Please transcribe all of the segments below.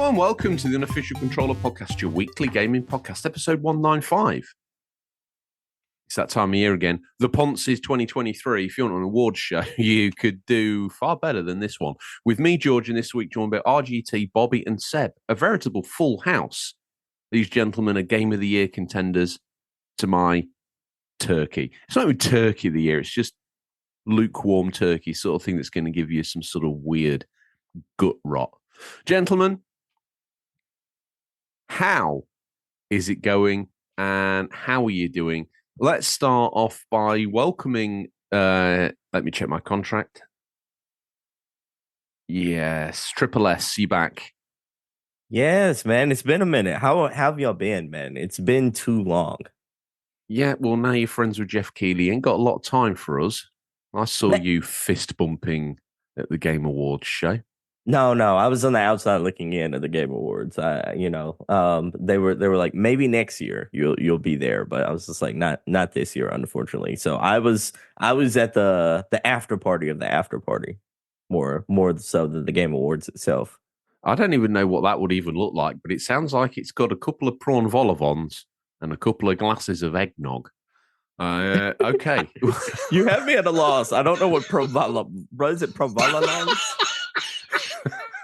and welcome to the Unofficial Controller Podcast, your weekly gaming podcast, episode 195. It's that time of year again. The Poncies 2023. If you want an awards show, you could do far better than this one. With me, George, and this week joined by RGT, Bobby, and Seb. A veritable full house. These gentlemen are Game of the Year contenders to my turkey. It's not even turkey of the year. It's just lukewarm turkey, sort of thing that's going to give you some sort of weird gut rot. Gentlemen, how is it going and how are you doing? Let's start off by welcoming, let me check my contract. Yes, Triple S, you back? Yes, man. It's been a minute. How have y'all been, man? It's been too long. Yeah, well, now you're friends with Jeff Keighley. Ain't got a lot of time for us. I saw you fist bumping at the Game Awards show. No. I was on the outside looking in at the Game Awards. They were like, maybe next year you'll be there, but I was just like, not this year, unfortunately. So I was at the after party of the after party, more so than the Game Awards itself. I don't even know what that would even look like, but it sounds like it's got a couple of prawn vol-au-vents and a couple of glasses of eggnog. Okay. You have me at a loss. I don't know what is it provolone?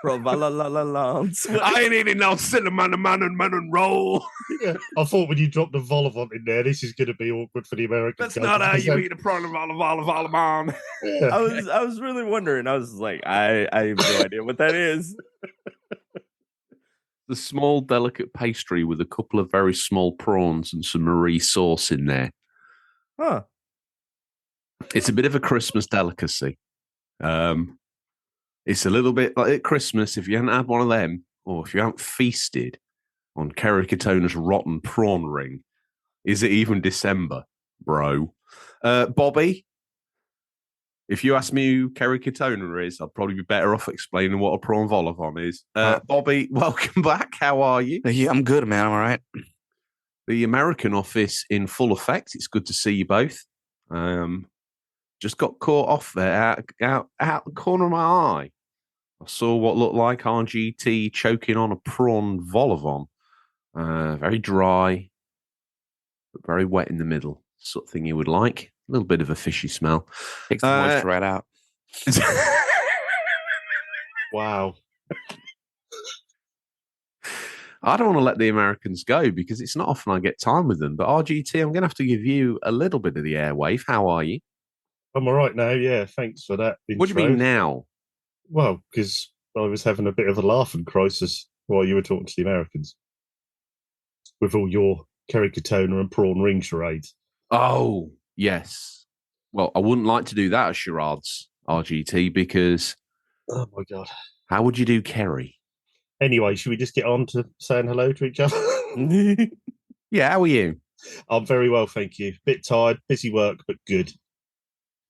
I ain't eating no cinnamon and roll. Yeah, I thought when you dropped the vol-au-vent in there, this is going to be awkward for the Americans. That's not how you eat a prawn vol-au-vent. Yeah. I was really wondering. I was like, I have no idea what that is. The small, delicate pastry with a couple of very small prawns and some Marie sauce in there. Huh. It's a bit of a Christmas delicacy. It's a little bit like at Christmas, if you haven't had one of them, or if you haven't feasted on Kerry Katona's rotten prawn ring, is it even December, bro? Bobby, if you ask me who Kerry Katona is, I'd probably be better off explaining what a prawn vol-au-vent is. Bobby, welcome back. How are you? Yeah, I'm good, man. I'm all right. The American office in full effect. It's good to see you both. Just got caught off there out the corner of my eye. I saw what looked like RGT choking on a prawn vol-au-vent. Very dry, but very wet in the middle. Sort of thing you would like. A little bit of a fishy smell. Takes the moisture right out. Wow. I don't want to let the Americans go because it's not often I get time with them. But RGT, I'm going to have to give you a little bit of the airwave. How are you? I'm all right now. Yeah, thanks for that intro. What do you mean now? Well, because I was having a bit of a laughing crisis while you were talking to the Americans with all your Kerry Katona and prawn ring charades. Oh, yes. Well, I wouldn't like to do that as charades, RGT, because... Oh, my God. How would you do Kerry? Anyway, should we just get on to saying hello to each other? Yeah, how are you? I'm very well, thank you. Bit tired, busy work, but good.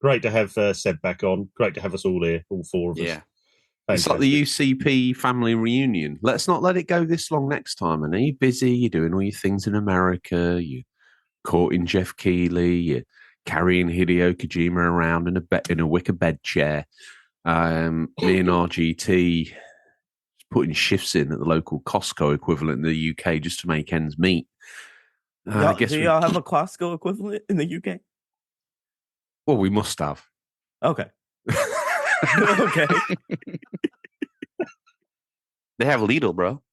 Great to have Seb back on. Great to have us all here, all four of us. Yeah. It's like the UCP family reunion. Let's not let it go this long next time. I know you're busy, you're doing all your things in America, you're courting Jeff Keighley, you're carrying Hideo Kojima around in a wicker bed chair. Me and RGT putting shifts in at the local Costco equivalent in the UK just to make ends meet. Do y'all have a Costco equivalent in the UK? Well, we must have. Okay. Okay. They have Lidl, bro.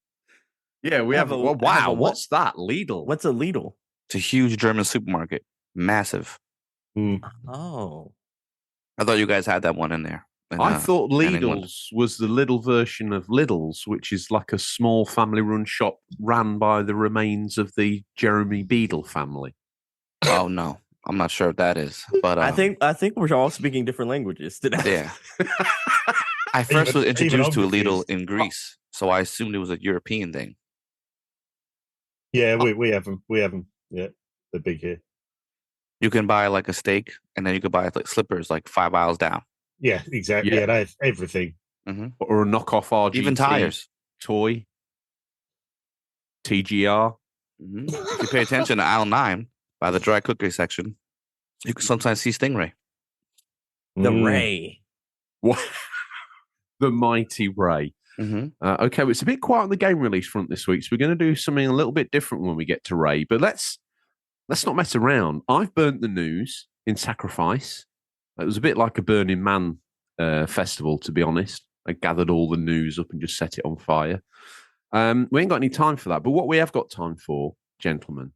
Yeah, we have. Wow, what's that? Lidl. What's a Lidl? It's a huge German supermarket. Massive. Oh. I thought you guys had that one in there. I thought Lidl's was the little version of Lidl's, which is like a small family-run shop ran by the remains of the Jeremy Beadle family. Oh, no. I'm not sure if that is. But I think we're all speaking different languages today. Yeah. I first was introduced to a Lidl in Greece, so I assumed it was a European thing. Yeah, we have them. We have them. Yeah, they're big here. You can buy like a steak, and then you can buy like slippers like 5 aisles down. Yeah, exactly. Yeah, they have everything. Mm-hmm. Or a knockoff RGT even tires, toy, TGR. Mm-hmm. If you pay attention to aisle 9 by the dry cookery section, you can sometimes see Stingray. The Ray. What? The mighty Ray. Okay, well, it's a bit quiet on the game release front this week, so we're going to do something a little bit different when we get to Ray. But let's not mess around. I've burnt the news in Sacrifice. It was a bit like a Burning Man festival, to be honest. I gathered all the news up and just set it on fire. We ain't got any time for that. But what we have got time for, gentlemen,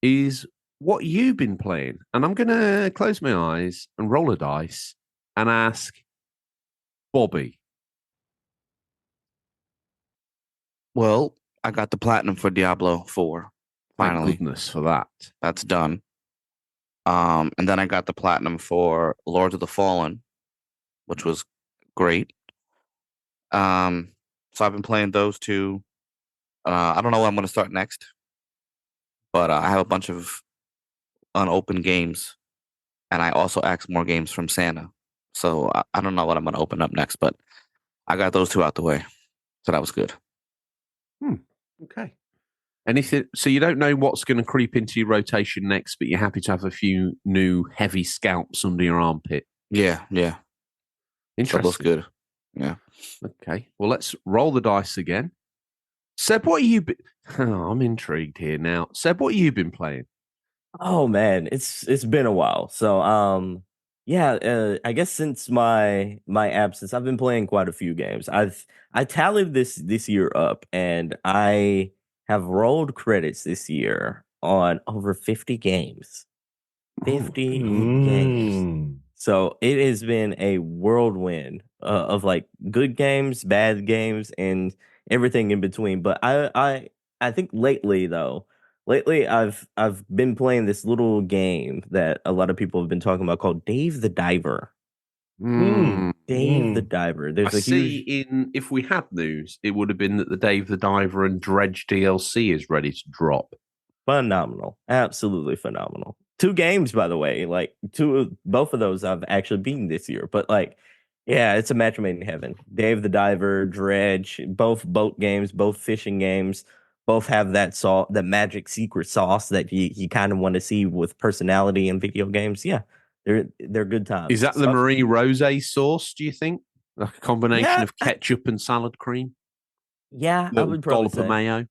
is what you've been playing. And I'm going to close my eyes and roll a dice and ask Bobby. Well, I got the platinum for Diablo 4. Finally. Thank goodness for that. That's done. And then I got the platinum for Lords of the Fallen, which was great. So I've been playing those two. I don't know what I'm going to start next, but I have a bunch of unopened games, and I also asked more games from Santa. So I don't know what I'm going to open up next, but I got those two out the way. So that was good. Okay. Anything? So you don't know what's going to creep into your rotation next, but you're happy to have a few new heavy scalps under your armpit. Yeah. Interesting. That looks good. Yeah. Okay. Well, let's roll the dice again. Seb, what have you been... Oh, I'm intrigued here now. Seb, what have you been playing? Oh man, it's been a while. So I guess since my absence, I've been playing quite a few games. I tallied this year up, and I have rolled credits this year on over 50 games. 50 games. So it has been a whirlwind of like good games, bad games, and everything in between. But I think lately I've been playing this little game that a lot of people have been talking about called Dave the Diver. Dave the Diver. There's if we had news, it would have been that the Dave the Diver and Dredge DLC is ready to drop. Phenomenal. Absolutely phenomenal. 2 games, by the way. Like both of those I've actually beaten this year. But like, yeah, it's a match made in heaven. Dave the Diver, Dredge, both boat games, both fishing games, both have that magic secret sauce that you kind of want to see with personality in video games. Yeah, they're good times. Is that the Marie Rose sauce, do you think? Like a combination of ketchup and salad cream? Yeah, I would probably say. Dollop of mayo?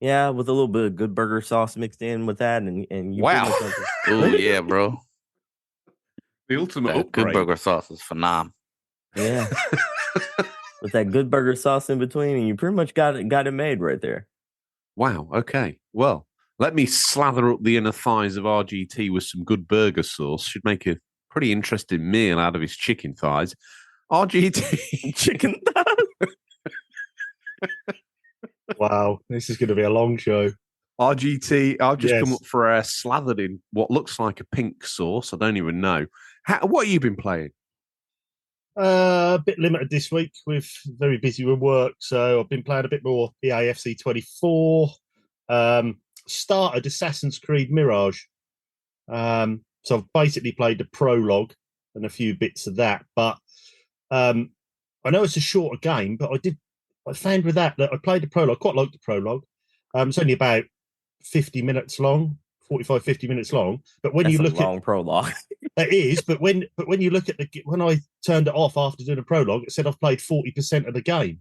Yeah, with a little bit of Good Burger sauce mixed in with that, and you wow. Oh yeah, bro. The ultimate upgrade. Good Burger sauce is phenomenal. Yeah. With that Good Burger sauce in between, and you pretty much got it made right there. Wow. Okay. Well, let me slather up the inner thighs of RGT with some Good Burger sauce. Should make a pretty interesting meal out of his chicken thighs. RGT chicken thighs. Wow, this is going to be a long show. RGT, I've just come up for a slathered in what looks like a pink sauce. I don't even know. What have you been playing? A bit limited this week, with very busy with work. So I've been playing a bit more EAFC 24. Started Assassin's Creed Mirage. So I've basically played the prologue and a few bits of that. But I know it's a shorter game, but I found with that I played the prologue, quite like the prologue. It's only about 50 minutes long, 45, 50 minutes long. But when you look at long prologue, it is. But when you look at when I turned it off after doing the prologue, it said I've played 40% of the game.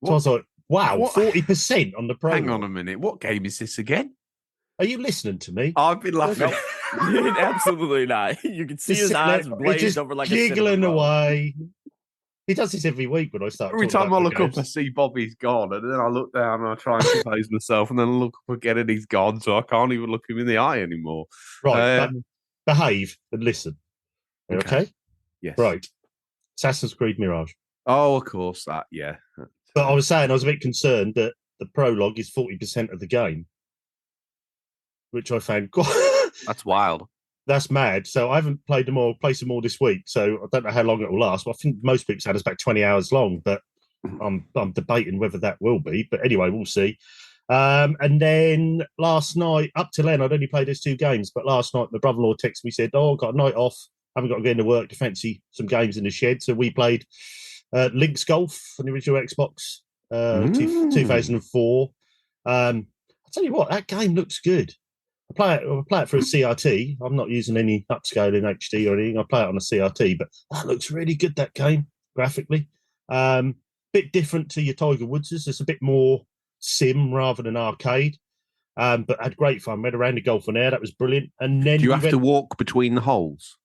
So I was like, wow, 40% on the prologue. Hang on a minute. What game is this again? Are you listening to me? I've been laughing. Absolutely not. You can see his eyes glazed over like giggling away. He does this every week when I start. Every time I look up, I see Bobby's gone, and then I look down and I try and compose myself, and then I look up again and he's gone, so I can't even look him in the eye anymore. Right, behave and listen. Okay? Yes. Right. Assassin's Creed Mirage. Oh, of course, that, yeah. But I was saying I was a bit concerned that the prologue is 40% of the game, which I found that's wild. That's mad. So I haven't played them all. Play some more this week. So I don't know how long it will last. But I think most people said it's about 20 hours long. But I'm debating whether that will be. But anyway, we'll see. And then last night, up till then, I'd only played those 2 games. But last night, my brother-in-law texted me, said, "Oh, I've got a night off. Haven't got to go into work to fancy some games in the shed." So we played Link's Golf on the original Xbox, 2004. I'll tell you what, that game looks good. I play it for a CRT. I'm not using any upscaling HD or anything. I play it on a CRT, but that looks really good, that game, graphically. bit different to your Tiger Woodses. It's a bit more sim rather than arcade. But had great fun. We had a round of golf on air. That was brilliant. And then Do you have to walk between the holes?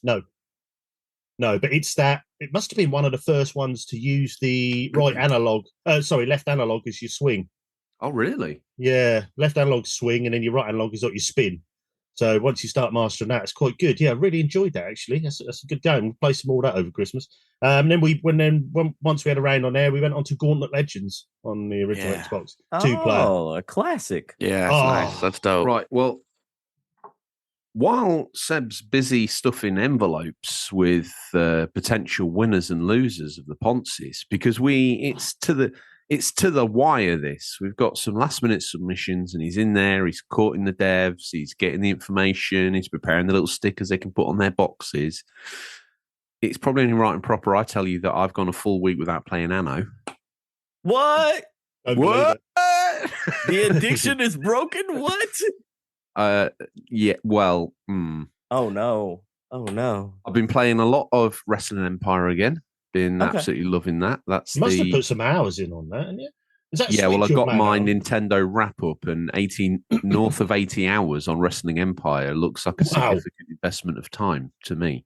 No, but it's that. It must have been one of the first ones to use the left analog as your swing. Oh, really? Yeah, left analog swing, and then your right analog is what you spin. So once you start mastering that, it's quite good. Yeah, I really enjoyed that actually. That's a good game. We'll play some more of that over Christmas. Then once we had a round on there, we went on to Gauntlet Legends on the original Xbox 2-player. Oh, a classic. Yeah, that's nice. That's dope. Right. Well, while Seb's busy stuffing envelopes with potential winners and losers of the Poncies, because it's to the wire. This we've got some last minute submissions, and he's in there. He's courting the devs. He's getting the information. He's preparing the little stickers they can put on their boxes. It's probably only right and proper I tell you that I've gone a full week without playing Anno. What? What? The addiction is broken? What? Yeah. Well. Oh no. I've been playing a lot of Wrestling Empire again. Been absolutely loving that. You must have put some hours in on that, haven't you? Is that well, I got my Nintendo wrap up, and north of 80 hours on Wrestling Empire looks like a significant investment of time to me.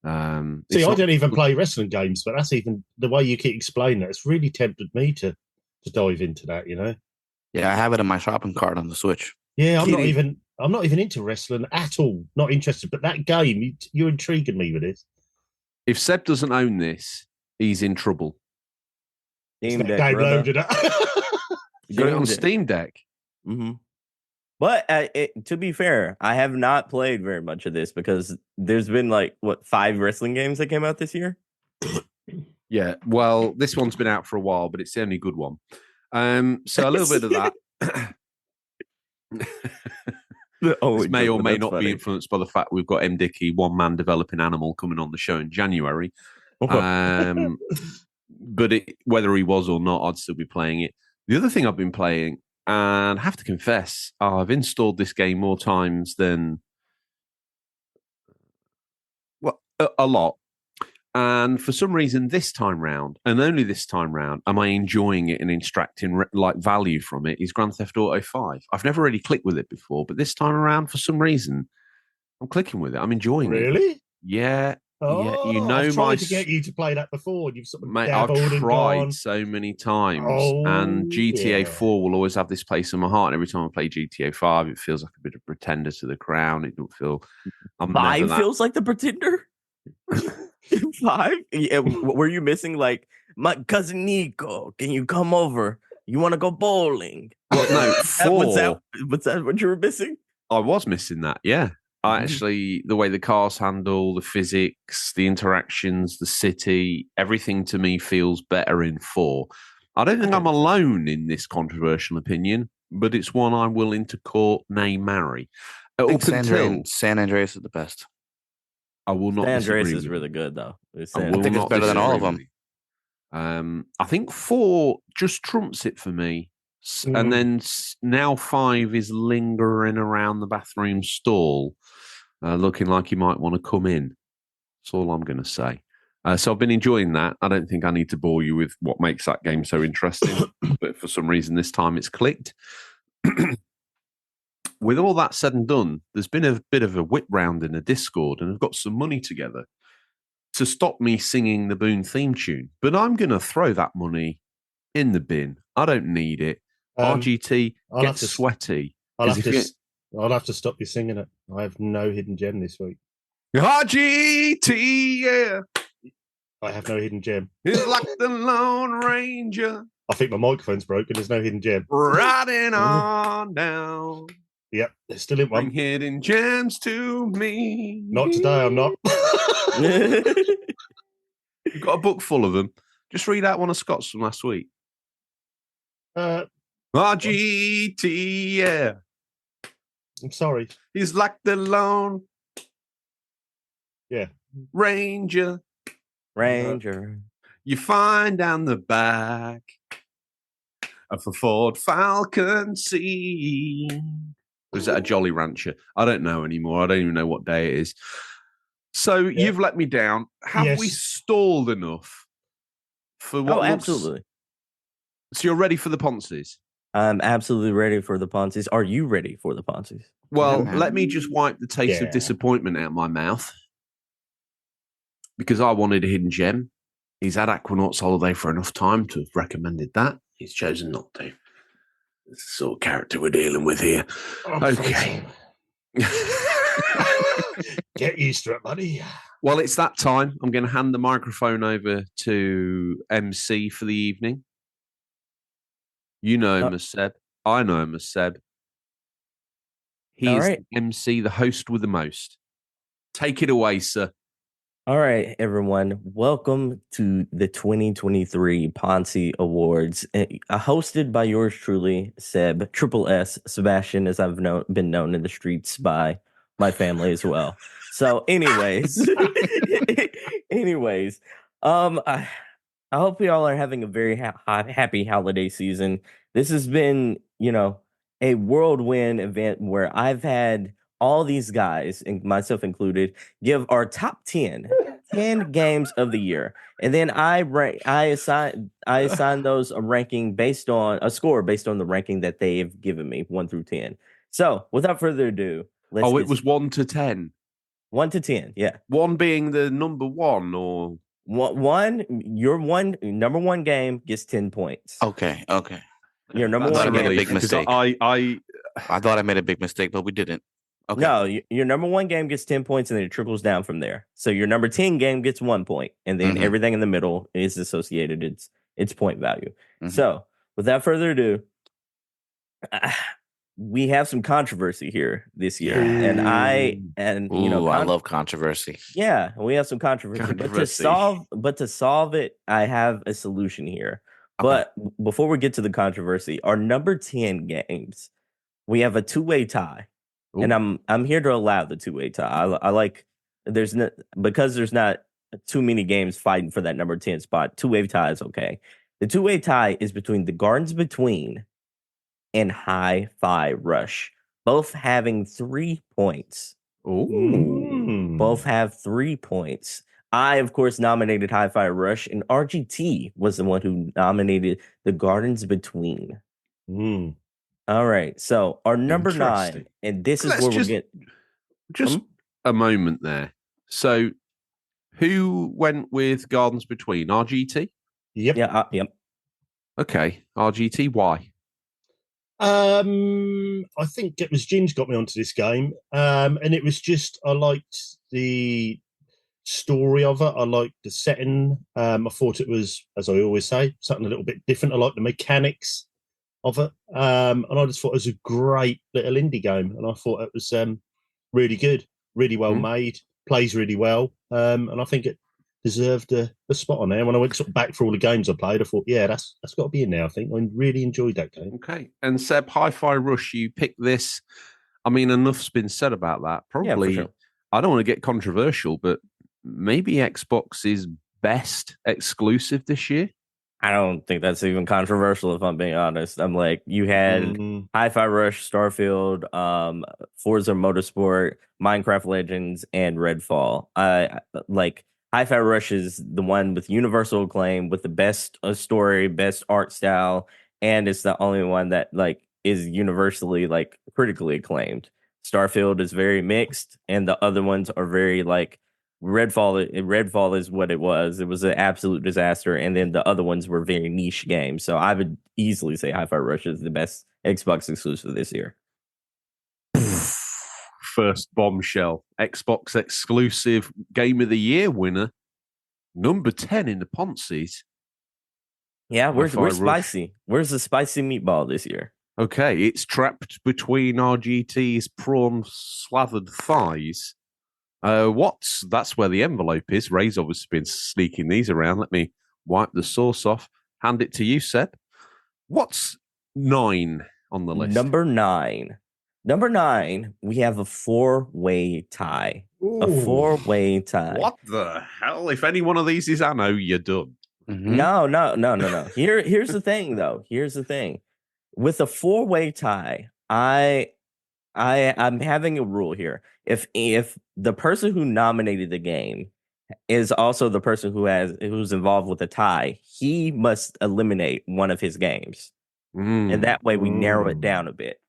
See, I don't even play wrestling games, but that's even the way you keep explaining it. It's really tempted me to dive into that. You know? Yeah, I have it in my shopping cart on the Switch. Yeah, I'm not even into wrestling at all. Not interested. But that game, you're intriguing me with it. If Seb doesn't own this, he's in trouble. Steam Deck, game loaded up. You got it on Steam Deck. Mm-hmm. But to be fair, I have not played very much of this because there's been 5 wrestling games that came out this year. Yeah, well, this one's been out for a while, but it's the only good one. So a little bit of that. This may or may not be influenced by the fact we've got M. Dickey, one man developing Animal, coming on the show in January. But whether he was or not, I'd still be playing it. The other thing I've been playing, and I have to confess, I've installed this game more times than a lot. And for some reason, this time round, and only this time round, am I enjoying it and extracting value from it, is Grand Theft Auto 5. I've never really clicked with it before, but this time around, for some reason, I'm clicking with it. I'm enjoying it. Really? Yeah. Oh, yeah. I've tried to get you to play that before, and you've sort of dabbled I've and tried gone. so many times, and GTA 4 will always have this place in my heart. And every time I play GTA 5, it feels like a bit of pretender to the crown. It don't feel. 5 feels like the pretender. 5? Yeah, were you missing my cousin Nico? Can you come over? You want to go bowling? Well, no, 4. Was that what you were missing? I was missing that. Yeah, actually, the way the cars handle, the physics, the interactions, the city, everything to me feels better in 4. I don't think I'm alone in this controversial opinion, but it's one I'm willing to court, nay, marry. I think San Andreas is the best. I will not. San Andreas is really good, though. I think it's better than all of them. I think 4 just trumps it for me. And then now 5 is lingering around the bathroom stall, looking like he might want to come in. That's all I'm going to say. So I've been enjoying that. I don't think I need to bore you with what makes that game so interesting, but for some reason this time it's clicked. With all that said and done, there's been a bit of a whip round in the Discord, and I've got some money together to stop me singing the Boone theme tune. But I'm going to throw that money in the bin. I don't need it. RGT gets sweaty. I'll have to stop you singing it. I have no hidden gem this week. RGT, yeah. I have no hidden gem. It's like the Lone Ranger. I think my microphone's broken. There's no hidden gem. Riding on down. Yep, there's still in one. Bring hidden gems to me. Not today, I'm not. You've got a book full of them. Just read out one of Scott's from last week. RGT, yeah. I'm sorry. He's like the Lone Ranger. You find down the back of a Ford Falcon C. Or is that a Jolly Rancher? I don't know anymore. I don't even know what day it is. So you've let me down. Have we stalled enough For what Oh, looks... absolutely. So you're ready for the Poncies? I'm absolutely ready for the Poncies. Are you ready for the Poncies? Well, Yeah, let me just wipe the taste of Yeah. disappointment out of my mouth. Because I wanted a hidden gem. He's had Aquanaut's Holiday for enough time to have recommended that. He's chosen not to. It's the sort of character we're dealing with here. I'm Okay. Get used to it, buddy. Well, it's that time. I'm going to hand the microphone over to MC for the evening. You know him as Seb. I know him as Seb. He All is right. the MC, the host with the most. Take it away, sir. All right, everyone. Welcome to the 2023 Ponzi Awards, hosted by yours truly, Seb, Triple S, Sebastian, as I've been known in the streets by my family as well. So, anyways, I hope y'all are having a very happy holiday season. This has been, a whirlwind event where I've had all these guys, and myself included, give our top 10 games of the year, and then I assign those a score based on the ranking that they've given me, 1 through 10. So, without further ado, It was 1 to 10. 1 to 10, yeah. 1 being the number 1, or your number one game gets 10 points. Okay. Your number I thought one I made a game. big mistake. I thought I made a big mistake, but we didn't. Okay. No, your number one game gets 10 points, and then it trickles down from there. So your number 10 game gets 1 point, and then everything in the middle is associated. It's point value. So without further ado, we have some controversy here this year, and I love controversy. Yeah, we have some controversy. But to solve it, I have a solution here. Okay. But before we get to the controversy, our number 10 games, we have a two-way tie. Ooh. And I'm here to allow the two-way tie. I like because there's not too many games fighting for that number 10 spot. Two-way tie is okay. The two-way tie is between the Gardens Between and Hi-Fi Rush, both having 3 points. Ooh. Both have 3 points. I, of course, nominated Hi-Fi Rush, and RGT was the one who nominated the Gardens Between. All right, so our number 9, and this is where we're getting... Just a moment there. So, who went with Gardens Between? RGT? Yep. Yeah, yep. Okay, RGT, why? I think it was Ginge got me onto this game, and it was just I liked the story of it. I liked the setting. I thought it was, as I always say, something a little bit different. I liked the mechanics of it, and I just thought it was a great little indie game, and I thought it was really good, really well made, plays really well, and I think it deserved a spot on there. And when I went sort of back for all the games I played, I thought, yeah, that's got to be in there. I think I really enjoyed that game. Okay, and Seb, Hi-Fi Rush, you picked this. I mean, enough's been said about that. Probably, Yeah, for sure. I don't want to get controversial, but maybe Xbox's best exclusive this year. I don't think that's even controversial, if I'm being honest. I'm like, you had Hi-Fi Rush, Starfield, Forza Motorsport, Minecraft Legends, and Redfall. I like Hi-Fi Rush is the one with universal acclaim, with the best story, best art style, and it's the only one that like is universally like critically acclaimed. Starfield is very mixed, and the other ones are very like Redfall is what it was. It was an absolute disaster, and then the other ones were very niche games. So I would easily say Hi-Fi Rush is the best Xbox exclusive this year. First bombshell. Xbox exclusive Game of the Year winner. Number 10 in the Poncies. Yeah, we're spicy. Where's the spicy meatball this year? Okay, it's trapped between RGT's prawn-slathered thighs. That's where the envelope is. Ray's obviously been sneaking these around. Let me wipe the sauce off. Hand it to you, Seb. What's 9 on the list? Number 9, we have a 4-way tie. Ooh. A 4-way tie. What the hell? If any one of these is Anno, you're done. No. Here's the thing, though. Here's the thing. With a 4-way tie, I'm having a rule here. If the person who nominated the game is also the person who's involved with the tie. He must eliminate one of his games, and that way we narrow it down a bit.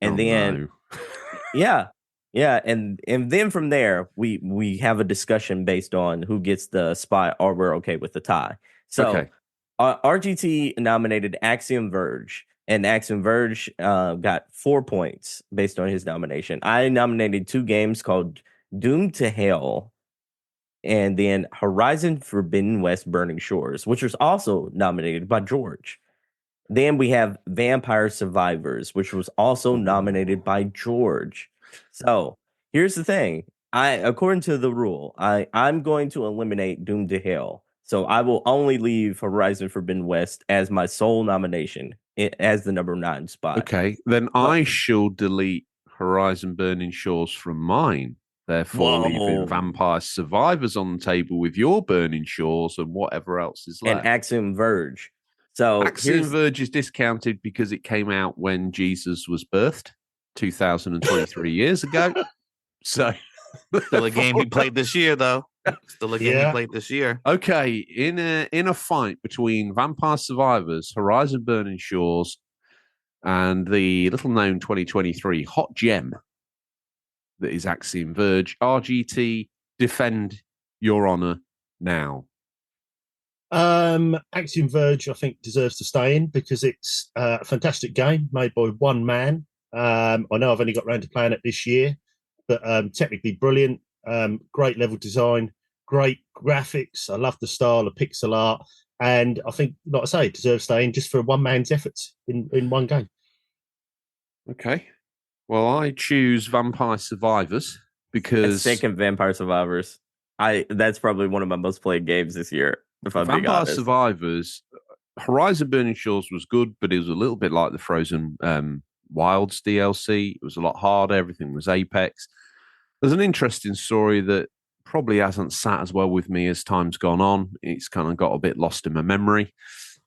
And then, yeah, and then from there we have a discussion based on who gets the spot, or we're okay with the tie. So, RGT nominated Axiom Verge. And Axiom Verge got 4 points based on his nomination. I nominated 2 games called Doomed to Hell and then Horizon Forbidden West Burning Shores, which was also nominated by George. Then we have Vampire Survivors, which was also nominated by George. So here's the thing. According to the rule, I'm going to eliminate Doomed to Hell. So I will only leave Horizon Forbidden West as my sole nomination as the number 9 spot. Okay, then I shall delete Horizon Burning Shores from mine. Therefore, leaving Vampire Survivors on the table with your Burning Shores and whatever else is left. And Axiom Verge. So Axiom Verge is discounted because it came out when Jesus was birthed 2023 years ago. So still a game he played this year, though. Still a game he played this year. Okay, in a fight between Vampire Survivors, Horizon Burning Shores, and the little-known 2023 hot gem that is Axiom Verge, RGT, defend your honor now. Axiom Verge, I think, deserves to stay in because it's a fantastic game made by one man. I know I've only got around to playing it this year, but technically brilliant. Great level design, great graphics. I love the style of pixel art. And I think, like I say, it deserves staying just for one man's efforts in one game. Okay. Well, I choose Vampire Survivors because... Second Vampire Survivors. That's probably one of my most played games this year, if I'm being honest. Vampire Survivors, Horizon Burning Shores was good, but it was a little bit like the Frozen Wilds DLC. It was a lot harder. Everything was Apex. There's an interesting story that probably hasn't sat as well with me as time's gone on. It's kind of got a bit lost in my memory.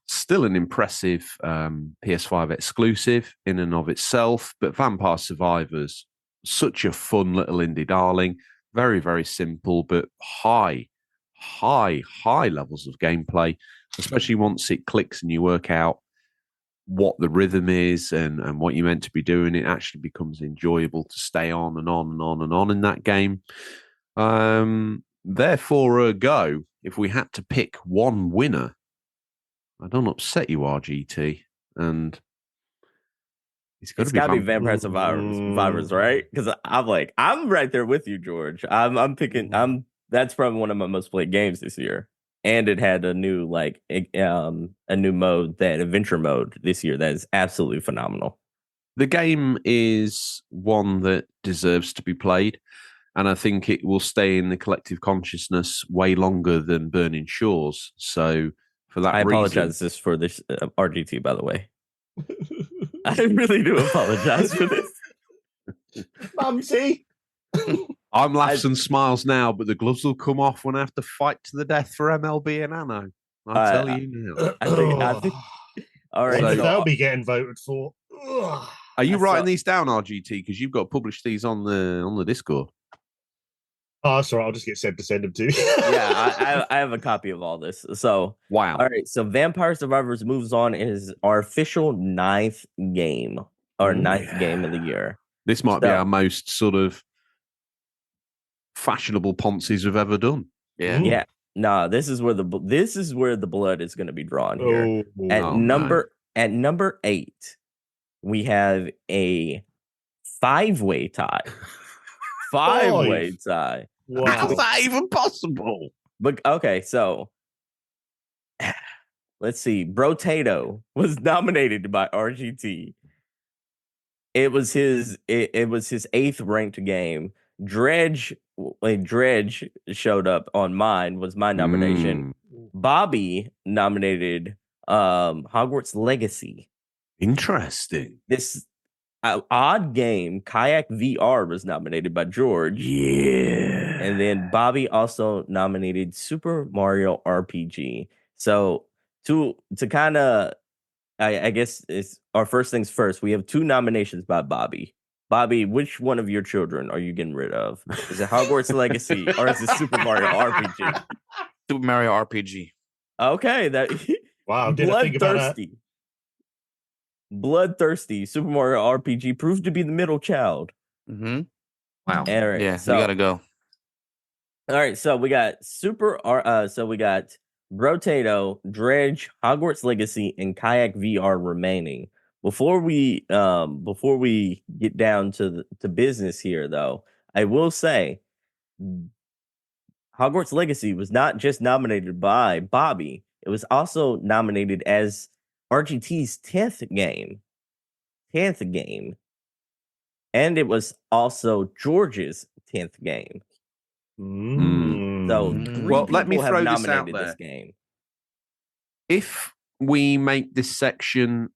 Still an impressive PS5 exclusive in and of itself, but Vampire Survivors, such a fun little indie darling. Very, very simple, but high levels of gameplay, especially once it clicks and you work out what the rhythm is and what you're meant to be doing. It actually becomes enjoyable to stay on and on and on and on in that game. Therefore, if we had to pick one winner, I don't upset you, RGT, and it's got to be Vampire Survivors, right? Because I'm right there with you, George. I'm picking. That's probably one of my most played games this year, and it had a new mode, that adventure mode this year that is absolutely phenomenal. The game is one that deserves to be played, and I think it will stay in the collective consciousness way longer than Burning Shores. So for that reason, apologize for this RGT, by the way. I really do apologize for this. Mumsy. I'm laughs and smiles now, but the gloves will come off when I have to fight to the death for MLB and Anno. I'll tell you now. I think all right. So they'll be getting voted for. Are you writing these down, RGT? Because you've got to publish these on the Discord. Oh, that's all right. I'll just get Seb to send them to you. Yeah, I have a copy of all this. So wow. All right. So Vampire Survivors moves on is our official 9th game, or 9th game of the year. This might be our most sort of fashionable Poncies we've ever done. Yeah. Yeah. No, this is where the blood is going to be drawn here. At number 8, we have a 5-way tie. 5-way tie. Wow. How's that even possible? But okay, so let's see. Brotato was nominated by RGT. It was his 8th ranked game. Dredge showed up on mine, was my nomination. Bobby nominated Hogwarts Legacy. Interesting. This odd game, Kayak VR, was nominated by George. Yeah. And then Bobby also nominated Super Mario RPG. So to kind of, I guess it's our first things first. We have 2 nominations by Bobby. Bobby, which one of your children are you getting rid of? Is it Hogwarts Legacy or is it Super Mario RPG? Super Mario RPG. Okay, that Wow, did I think about that? bloodthirsty. Bloodthirsty. Super Mario RPG proved to be the middle child. Mm-hmm. Wow. All right, Yeah, so you gotta go. all right, so we got so we got Brotato, Dredge, Hogwarts Legacy, and Kayak VR remaining. Before we get down to business here, though, I will say Hogwarts Legacy was not just nominated by Bobby; it was also nominated as RGT's 10th game, and it was also George's 10th game. So Mm. three Well, people let me have throw this out nominated this there. game. If we make this section,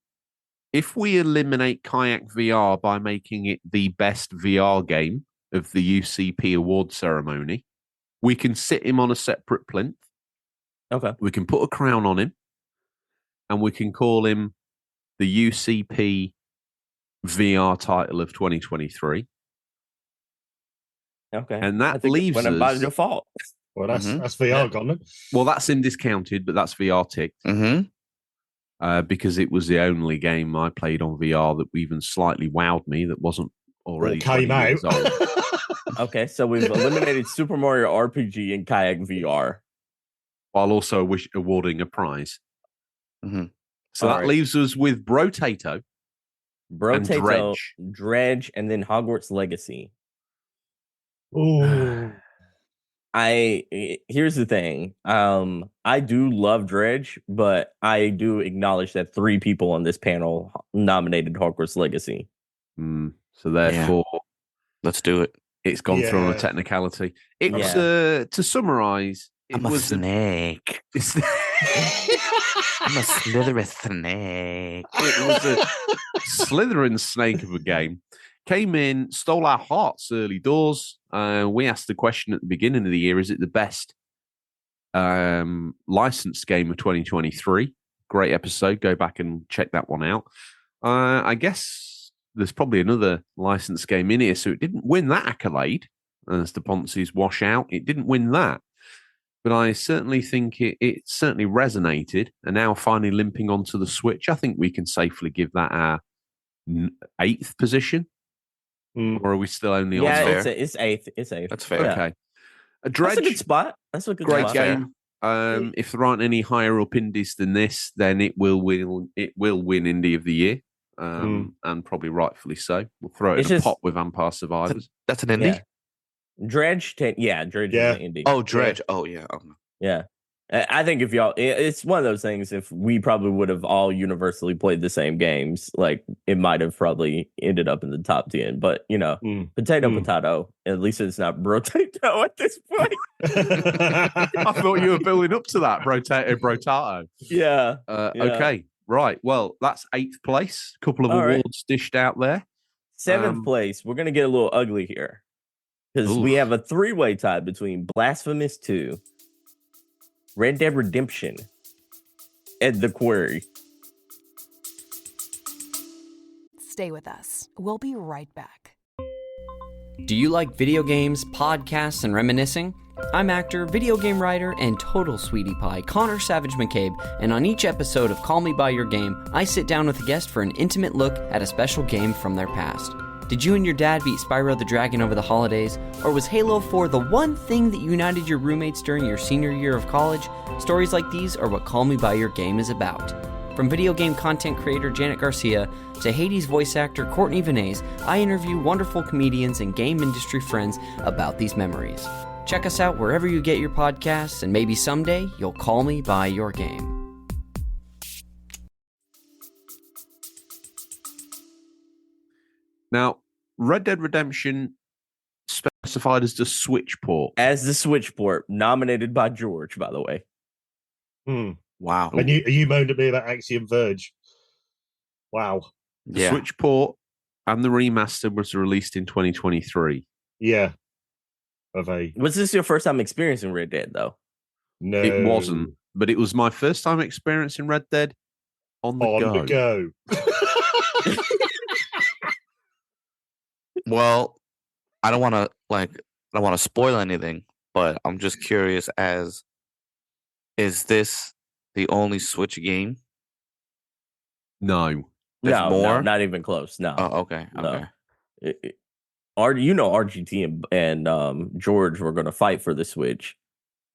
if we eliminate Kayak VR by making it the best VR game of the UCP award ceremony, we can sit him on a separate plinth. Okay. We can put a crown on him, and we can call him the UCP VR title of 2023. Okay. And that I think leaves went by us. default. Well, that's Mhm. that's VR gone then. Well, that's in discounted, but that's VR ticked. Mm-hmm. Because it was the only game I played on VR that even slightly wowed me that wasn't already Or came 20 years out. old. Okay, so we've eliminated Super Mario RPG and Kayak VR. While also awarding a prize. Mm-hmm. So All that right. leaves us with Brotato, Brotato, Dredge. Dredge, and then Hogwarts Legacy. Ooh. Here's the thing. I do love Dredge, but I do acknowledge that 3 people on this panel nominated Hogwarts Legacy. So therefore, Let's do it. it's gone through on a Yeah. technicality. It was, Yeah. to summarise, it I'm a was snake. I'm a slithery snake. It was a slithering snake of a game. Came in, stole our hearts early doors. We asked the question at the beginning of the year: is it the best licensed game of 2023? Great episode. Go back and check that one out. I guess there's probably another licensed game in here, so it didn't win that accolade as the Poncies wash out. It didn't win that. But I certainly think it certainly resonated, and now finally limping onto the Switch, I think we can safely give that our 8th position. Or are we still only on? Yeah, fair. it's 8th. It's 8th. That's fair. Okay. A That's Dredge, a good spot. That's a good great spot. game. If there aren't any higher up indies than this, then it will win. It will win Indie of the Year, and probably rightfully so. We'll throw it It's in a just- pot with Vampire Survivors. That's an indie? Yeah. Dredge, Dredge Yeah. is an indie. Oh, Dredge. Oh, yeah. Yeah. I think if y'all, it's one of those things. If we probably would have all universally played the same games, like it might have probably ended up in the top 10. But potato. At least it's not Brotato at this point. I thought you were building up to that, Brotato. Yeah. Okay, right. Well, that's 8th place. Couple of All right. awards dished out there. 7th place. We're gonna get a little ugly here because we have a 3-way tie between Blasphemous 2, Red Dead Redemption, and The Quarry. Stay with us. We'll be right back. Do you like video games, podcasts, and reminiscing? I'm actor, video game writer, and total sweetie pie Connor Savage McCabe, and on each episode of Call Me By Your Game, I sit down with a guest for an intimate look at a special game from their past. Did you and your dad beat Spyro the Dragon over the holidays? Or was Halo 4 the one thing that united your roommates during your senior year of college? Stories like these are what Call Me By Your Game is about. From video game content creator Janet Garcia to Hades voice actor Courtney Vinay's, I interview wonderful comedians and game industry friends about these memories. Check us out wherever you get your podcasts, and maybe someday you'll call me by your game. Now, Red Dead Redemption specified as the Switch port. As the Switch port, nominated by George, by the way. Wow. And you moaned at me about Axiom Verge. Wow. The Yeah. Switch port and the remaster was released in 2023. Yeah. Was this your first time experiencing Red Dead, though? No. It wasn't, but it was my first time experiencing Red Dead on the go. The go. Well, I don't want to spoil anything, but I'm just curious is this the only Switch game? No. There's No, more? not even close. No. Oh, okay. No. RGT and George were going to fight for the Switch.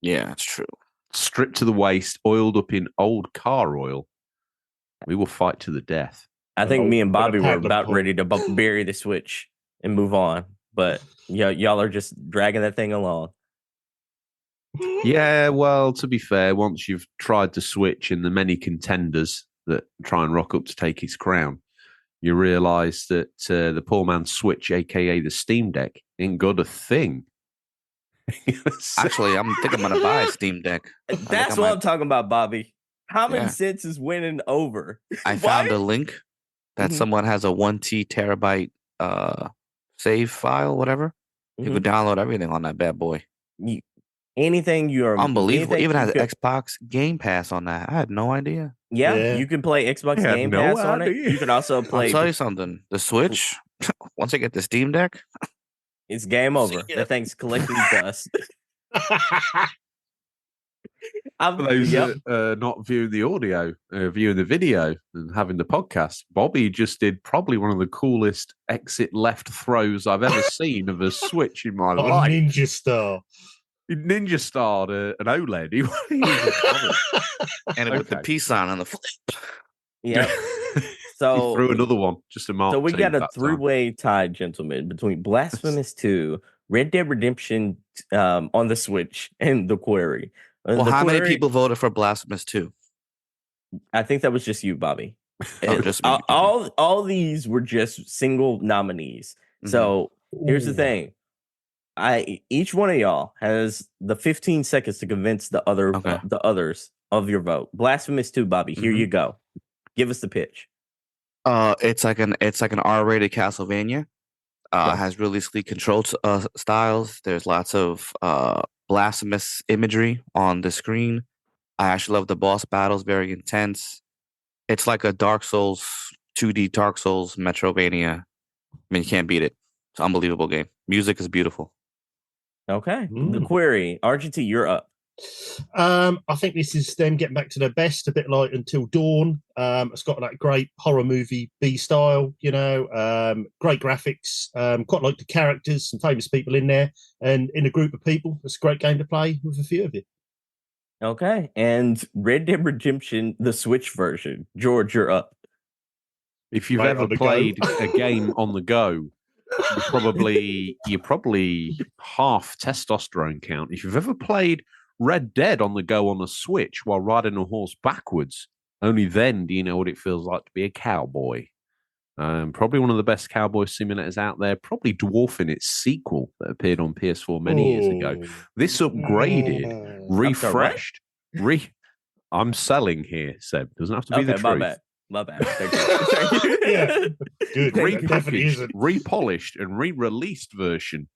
Yeah, that's true. Stripped to the waist, oiled up in old car oil. We will fight to the death. I think me and Bobby were about Paddler ready to bury the Switch and move on, but y'all are just dragging that thing along. Yeah, well, to be fair, once you've tried to switch in the many contenders that try and rock up to take his crown, you realise that the poor man's Switch, aka the Steam Deck, ain't got a thing. Actually, I'm going to buy a Steam Deck. That's what I'm talking about, Bobby. Common sense is winning over. I found a link that someone has a 1 terabyte save file, whatever. You could download everything on that bad boy. Anything you're unbelievable. Even has Xbox Game Pass on that. I had no idea. Yeah, you can play Xbox Game Pass on it. You can also play. I'll tell you something. The Switch, once I get the Steam Deck, it's game over. That thing's collecting dust. For those not viewing the audio, viewing the video and having the podcast, Bobby just did probably one of the coolest exit left throws I've ever seen of a Switch in my life. Ninja Star. He ninja starred an OLED. And with the peace sign on the flip. Yeah. So he threw another one just to mark. So we got a three-way tie, gentlemen, between Blasphemous 2, Red Dead Redemption on the Switch, and The Quarry. Well, how many people voted for Blasphemous 2? I think that was just you, Bobby. Just me. All these were just single nominees. Mm-hmm. So here's the thing. Each one of y'all has the 15 seconds to convince the others of your vote. Blasphemous 2, Bobby. Here you go. Give us the pitch. It's like an R-rated Castlevania. Has really sleek control styles. There's lots of blasphemous imagery on the screen. I actually love the boss battles. Very intense. It's like a Dark Souls 2D Dark Souls Metrovania. I mean, you can't beat it. It's an unbelievable game. Music is beautiful. Okay. The Quarry. RGT, you're up. I think this is them getting back to their best, a bit like Until Dawn. It's got that great horror movie B style, great graphics, quite like the characters, some famous people in there, and in a group of people. It's a great game to play with a few of you. Okay. And Red Dead Redemption, the Switch version. George, you're up. If you've ever played a game on the go, you're probably half testosterone count. If you've ever played Red Dead on the go on a Switch while riding a horse backwards, only then do you know what it feels like to be a cowboy. Probably one of the best cowboy simulators out there, probably dwarfing its sequel that appeared on PS4 many years ago. This upgraded, refreshed, I'm selling here, Seb. Doesn't have to be the truth. My bad. Thank you. Yeah. Good. Repackaged, repolished, and re-released version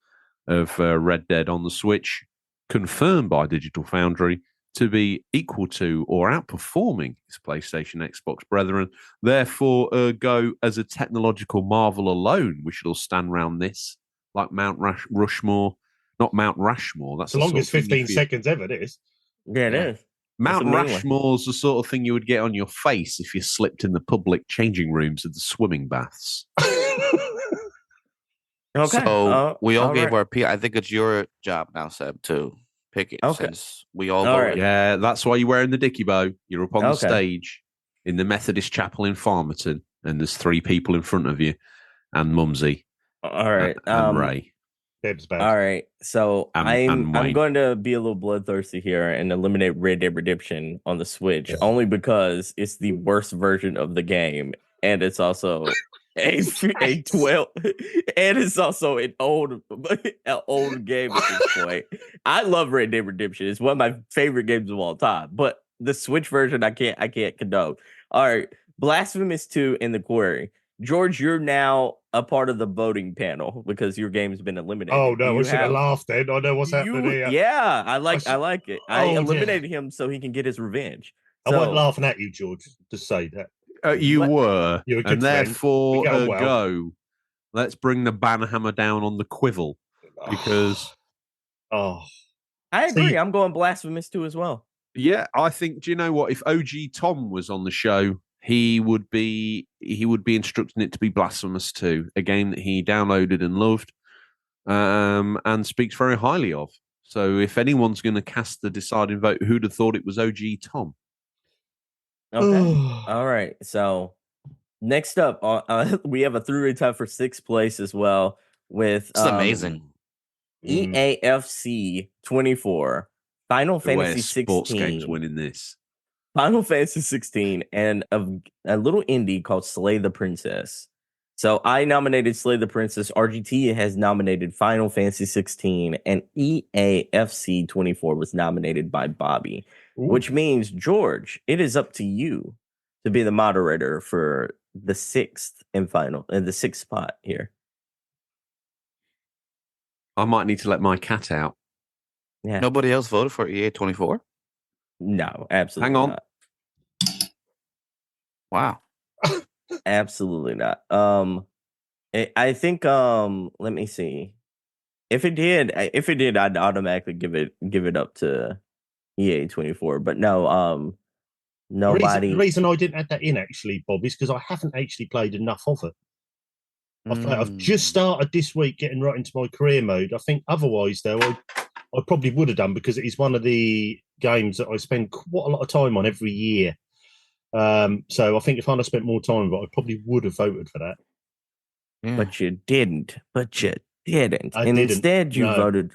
of Red Dead on the Switch, confirmed by Digital Foundry to be equal to or outperforming its PlayStation Xbox brethren. Therefore, ergo, as a technological marvel alone, we should all stand round this like Mount Rushmore. Not Mount Rushmore. That's the longest 15 seconds ever, it is. Yeah, it is. Mount Rushmore's the sort of thing you would get on your face if you slipped in the public changing rooms of the swimming baths. Okay. So we all gave our P. I think it's your job now, Seb, to pick it. Okay. Since we all voted. Right. Yeah, that's why you're wearing the dicky bow. You're up on the stage in the Methodist Chapel in Farmerton, and there's 3 people in front of you, and Mumsy. All right. And Ray. All right, so I'm going to be a little bloodthirsty here and eliminate Red Dead Redemption on the Switch only because it's the worst version of the game, and it's also a 12, and it's also an old game at this point. I love Red Dead Redemption; it's one of my favorite games of all time. But the Switch version, I can't condone. All right, Blasphemous 2 and The Quarry. George, you're now a part of the voting panel because your game's been eliminated. Oh no, we should have laughed then. I know what's happening here. Yeah, I like it. I eliminated him so he can get his revenge. I wasn't laughing at you, George, to say that. You were. You're a good and friend. therefore, go. Let's bring the banhammer down on the Quibble because I agree. See- I'm going Blasphemous 2 as well. yeah, I think. Do you know what? If OG Tom was on the show, he would be instructing it to be Blasphemous 2, a game that he downloaded and loved, and speaks very highly of. So if anyone's going to cast the deciding vote, who'd have thought it was OG Tom? Okay. All right. So next up, we have a three-way tie for 6th place as well with It's amazing. EAFC 24, Final Fantasy Sports 16. games winning this. Final Fantasy 16 and a little indie called Slay the Princess. So I nominated Slay the Princess. RGT has nominated Final Fantasy 16, and EAFC 24 was nominated by Bobby, which means, George, it is up to you to be the moderator for the 6th and final, and the 6th spot here. I might need to let my cat out. Yeah. Nobody else voted for EA24? No, absolutely Hang on. not. Wow. Absolutely not. I think let me see. If it did, I'd automatically give it up to EA24. But no, nobody. The reason I didn't add that in actually, Bob, is because I haven't actually played enough of it. I've just started this week getting right into my career mode. I think otherwise, though, I probably would have done because it is one of the games that I spend quite a lot of time on every year. So I think if I'd have spent more time, I probably would have voted for that. Yeah. But you didn't. Instead, you No. voted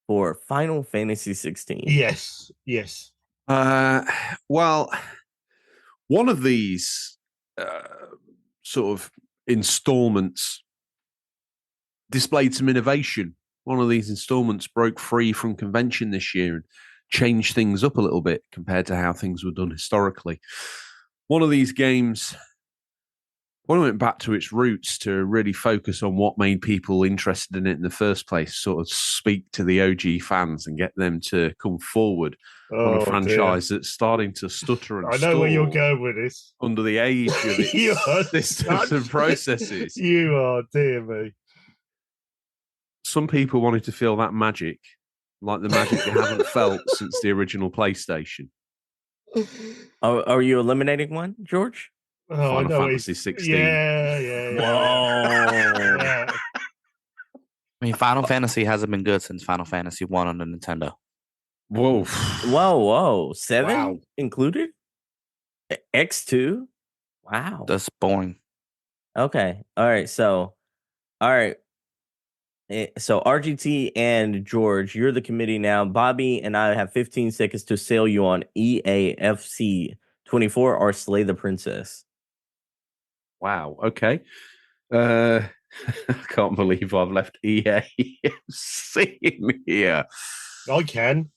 for Final Fantasy 16. Yes. Well, one of these sort of installments displayed some innovation. One of these installments broke free from convention this year and changed things up a little bit compared to how things were done historically. One of these games, when it went back to its roots to really focus on what made people interested in it in the first place, sort of speak to the OG fans and get them to come forward on a franchise that's starting to stutter and I know where you're stall going with this. under the age of its systems and processes. You are, dear me. Some people wanted to feel that magic, like the magic they haven't felt since the original PlayStation. Are you eliminating one, George? Final Fantasy 16. Yeah. Whoa. Yeah. I mean, Final Fantasy hasn't been good since Final Fantasy 1 on the Nintendo. Whoa. 7 Wow. included? X2? Wow. That's boring. Okay. All right. So RGT and George, you're the committee now. Bobby and I have 15 seconds to sell you on EAFC 24 or Slay the Princess. Wow. Okay. I can't believe I've left EAFC in here. I can.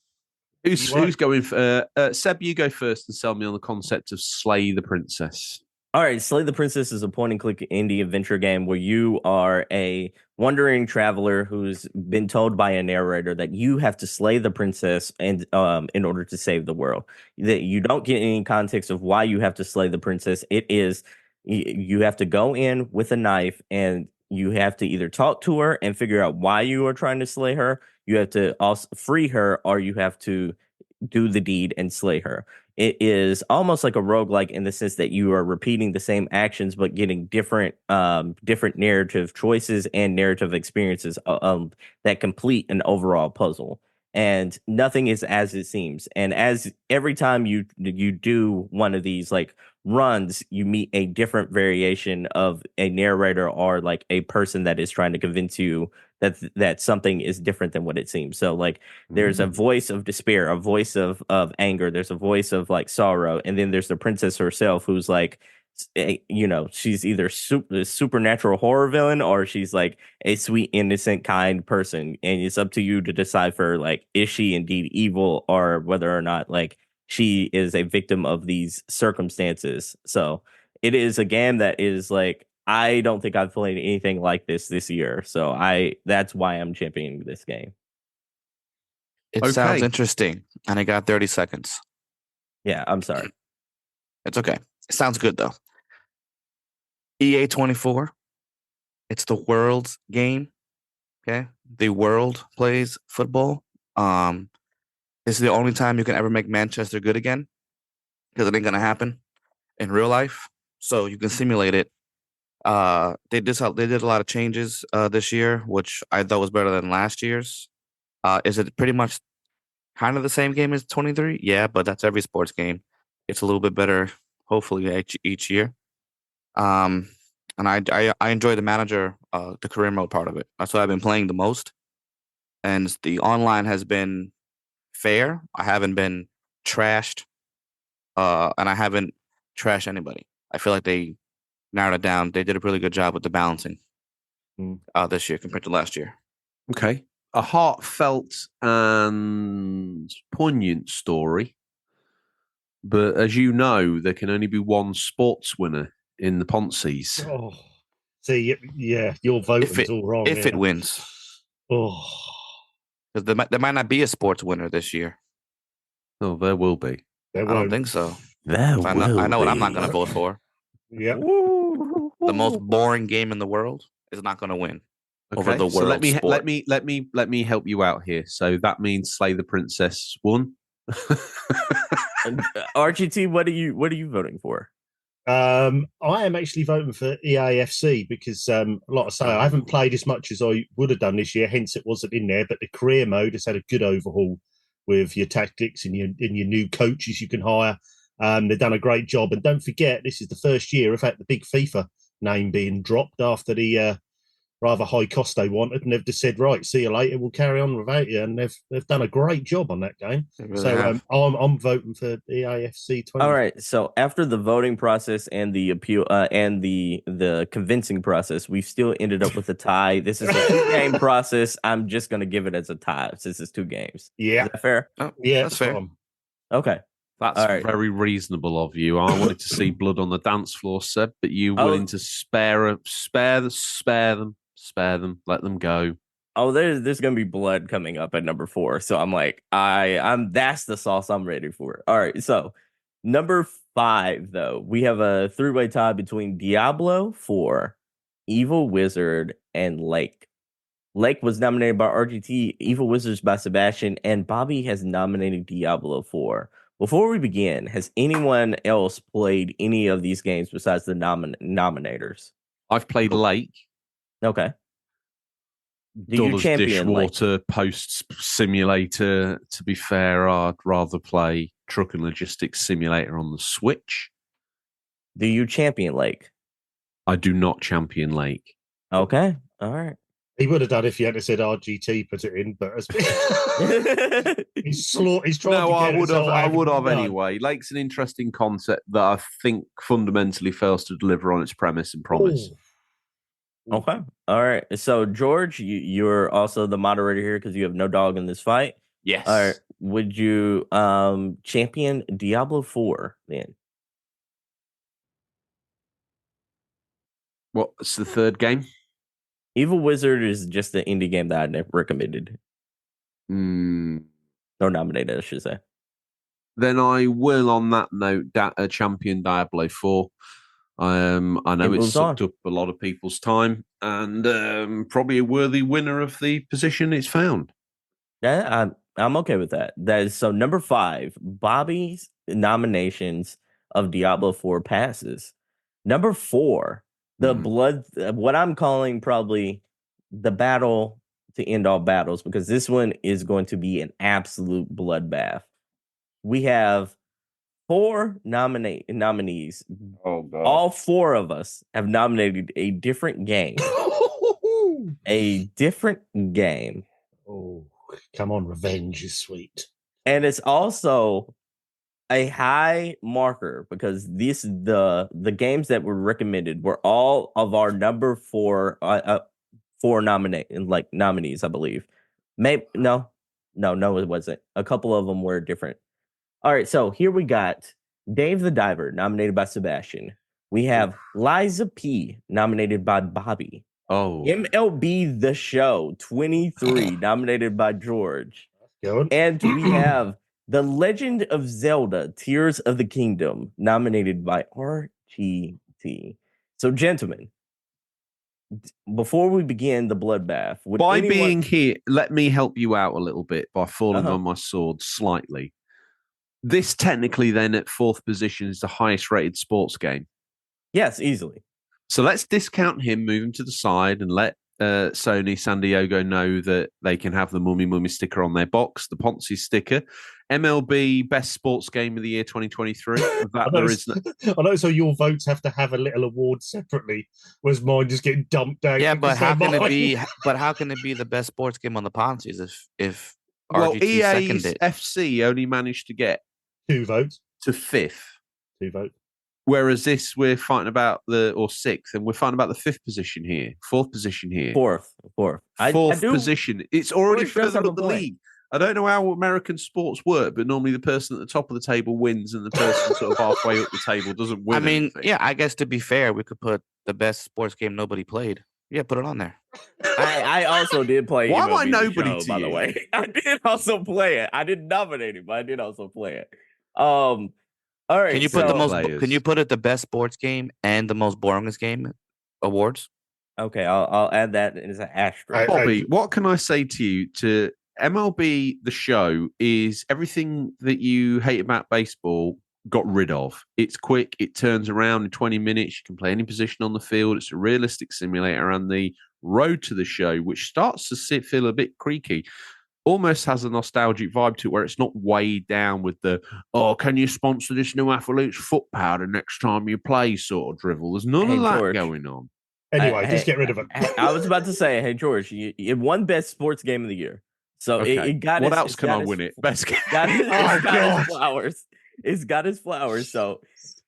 Who's going? Seb, you go first and sell me on the concept of Slay the Princess. All right, Slay the Princess is a point-and-click indie adventure game where you are a wandering traveler who's been told by a narrator that you have to slay the princess and in order to save the world. That you don't get any context of why you have to slay the princess. It is you have to go in with a knife and you have to either talk to her and figure out why you are trying to slay her. You have to also free her, or you have to do the deed and slay her. It is almost like a roguelike in the sense that you are repeating the same actions but getting different narrative choices and narrative experiences that complete an overall puzzle. And nothing is as it seems. And as every time you do one of these like runs, you meet a different variation of a narrator or like a person that is trying to convince you that something is different than what it seems. So like there's a voice of despair, a voice of anger, there's a voice of like sorrow, and then there's the princess herself who's like, you know, she's either supernatural horror villain or she's like a sweet, innocent, kind person, and it's up to you to decipher like, is she indeed evil or whether or not like she is a victim of these circumstances. So it is a game that is like, I don't think I've played anything like this year. So that's why I'm championing this game. It sounds interesting, and I got 30 seconds. Yeah, I'm sorry. It's okay. It sounds good, though. EA24 it's the world's game. Okay, the world plays football. This is the only time you can ever make Manchester good again, because it ain't gonna happen in real life. So you can simulate it. They did a lot of changes this year, which I thought was better than last year's. Is it pretty much kind of the same game as 23? Yeah, but that's every sports game. It's a little bit better, hopefully each year. And I enjoy the manager, the career mode part of it. That's what I've been playing the most. And the online has been fair. I haven't been trashed, and I haven't trashed anybody. I feel like they narrowed it down. They did a really good job with the balancing this year compared to last year. Okay. A heartfelt and poignant story. But as you know, there can only be one sports winner in the Poncies. Oh, see, yeah, your voting's all wrong. If it wins. Oh. Because there might not be a sports winner this year. Oh, there will be. There I don't think so. That I know what I'm not be. going to vote for. Yep. The most boring game in the world is not going to win over the world. So let sport. me help you out here. So that means Slay the Princess won. RGT, what are you voting for? I am actually voting for EAFC because, like I say, I haven't played as much as I would have done this year. Hence, it wasn't in there. But the career mode has had a good overhaul with your tactics and your new coaches you can hire. They've done a great job. And don't forget, this is the first year of the big FIFA name being dropped after the rather high cost they wanted, and they've just said, right, see you later, we'll carry on without you. And they've done a great job on that game. Really I'm voting for EAFC 20. All right. So after the voting process and the appeal and the convincing process, we've still ended up with a tie. This is a 2-game process. I'm just going to give it as a tie since it's 2 games. Yeah. Is that fair? Oh, Yeah, that's fair. Okay. That's All right. very reasonable of you. I wanted to see blood on the dance floor, Seb, but you willing to spare them, let them go. Oh, there's gonna be blood coming up at number 4. So I'm like, that's the sauce I'm ready for. All right, so number 5, though, we have a 3-way tie between Diablo 4, Evil Wizard, and Lake. Lake was nominated by RGT, Evil Wizards by Sebastian, and Bobby has nominated Diablo 4. Before we begin, has anyone else played any of these games besides the nominators? I've played Lake. Okay. Do you champion Dishwater, Post Simulator. To be fair, I'd rather play Truck and Logistics Simulator on the Switch. Do you champion Lake? I do not champion Lake. Okay. All right. He would have done if he hadn't said RGT put it in, but he's trying to get I would have anyway. Lake's an interesting concept that I think fundamentally fails to deliver on its premise and promise. Ooh. Okay. All right. So, George, you're also the moderator here because you have no dog in this fight. Yes. All right. Would you champion Diablo 4 then? What's the third game? Evil Wizard is just an indie game that I never recommended. Or nominated, I should say. Then I will, on that note, champion Diablo 4. I know it's sucked up a lot of people's time and probably a worthy winner of the position it's found. Yeah, I'm okay with that. That is so. Number 5, Bobby's nominations of Diablo 4 passes. Number 4, the blood. What I'm calling probably the battle to end all battles, because this one is going to be an absolute bloodbath. We have 4 nominees. Oh God! All 4 of us have nominated a different game. A different game. Oh, come on, revenge is sweet. And it's also a high marker because the games that were recommended were all of our number 4 nominees, I believe. Maybe no, it wasn't. A couple of them were different. All right, so here we got Dave the Diver, nominated by Sebastian. We have Liza P, nominated by Bobby. Oh, MLB The Show 23, nominated by George. Good. And we have The Legend of Zelda, Tears of the Kingdom, nominated by RGT. So, gentlemen, before we begin the bloodbath, would By anyone... being here, let me help you out a little bit by falling Uh-huh. on my sword slightly. This technically then at 4th position is the highest rated sports game. Yes, easily. So let's discount him, move him to the side, and let Sony San Diego know that they can have the Mummy sticker on their box, the Poncies sticker. MLB Best Sports Game of the Year 2023. That there is. I know. So your votes have to have a little award separately, whereas mine just get dumped down. Yeah, but because how they're can it mine. be? But how can it be the best sports game on the Poncies if Well, RGT seconded EA's it? FC only managed to get 2 votes. to 5th. 2 votes. Whereas this, we're fighting about or 6th, and we're fighting about the 5th position here, 4th position here, Fourth. Fourth position. It's already George does further have a up the point. league. I don't know how American sports work, but normally the person at the top of the table wins, and the person sort of halfway up the table doesn't win. I mean, anything. yeah, I guess to be fair, we could put the best sports game nobody played. Yeah, put it on there. I also did play. Why am MLB I The nobody Show, to by the you? way? I did also play it. I didn't nominate it, but I did also play it. All right. Can you put the so- most? Players. Can you put it the best sports game and the most boringest game awards? Okay, I'll add that as an asterisk. Bobby, what can I say to you? To MLB, the show is everything that you hate about baseball got rid of. It's quick. It turns around in 20 minutes. You can play any position on the field. It's a realistic simulator, and the road to the show, which starts to feel a bit creaky, almost has a nostalgic vibe to it, where it's not weighed down with the can you sponsor this new athlete's foot powder next time you play sort of drivel. There's none Hey, of that George. going on. Anyway, just get rid of it. I was about to say, hey George, it won best sports game of the year, so Okay. it got. What its, else it's can got I its- win it? Best game. Got his, Oh, it's got God. his flowers. It's got his flowers. So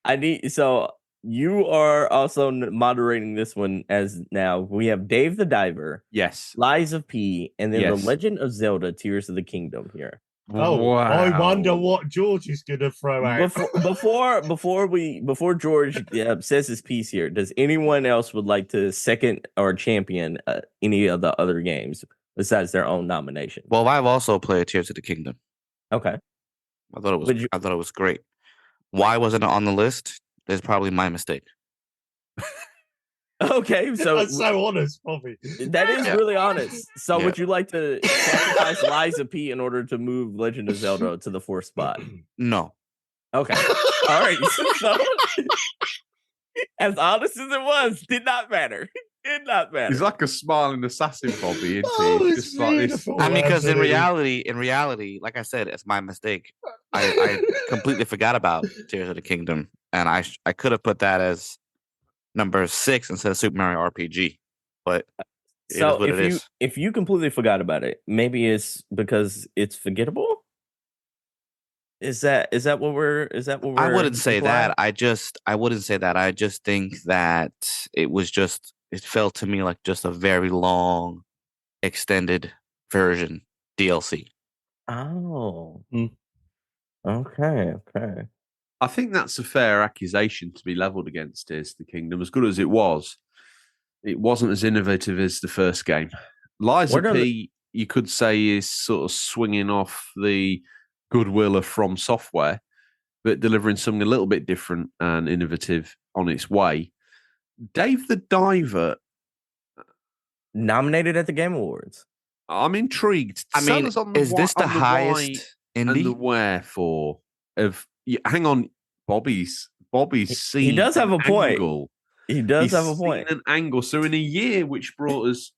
I need. So you are also moderating this one as now. We have Dave the Diver, Yes. Lies of P, and then Yes. The Legend of Zelda: Tears of the Kingdom here. Oh, I Wow. wonder what George is going to throw out. Before George says his piece here, does anyone else would like to second or champion any of the other games besides their own nomination? Well, I've also played Tears of the Kingdom. Okay. I thought it was. Would you- I thought it was great. Why wasn't it on the list? Is probably my mistake. Okay, so That's so honest, Bobby. that is Yeah. really honest. So Yeah. would you like to sacrifice Lies of P in order to move Legend of Zelda to the 4th spot? No. Okay. All right. So, as honest as it was, did not matter. Did not matter. He's like a smiling assassin, Bobby, isn't Oh, he? it's Just like this. beautiful. I mean, because in absolutely. reality, like I said, it's my mistake. I completely forgot about Tears of the Kingdom, and I could have put that as number 6 instead of Super Mario RPG. But it So is what it is. if you completely forgot about it, maybe it's because it's forgettable. Is that what we're? I wouldn't say implying? that. I wouldn't say that. I just think that it felt to me like just a very long, extended version DLC. Oh. Hmm. Okay. I think that's a fair accusation to be leveled against Tears of the Kingdom. As good as it wasn't as innovative as the first game. Lies Where of do P, you could say, is sort of swinging off the goodwill of From Software, but delivering something a little bit different and innovative on its way. Dave the Diver, Nominated at the Game Awards. I'm intrigued. I Tell mean, us on the is this the on why highest and the indie? wherefore of? Hang on, Bobby's seen. He does have an a point. angle. He does He's have a seen point. an angle. So in a year which brought us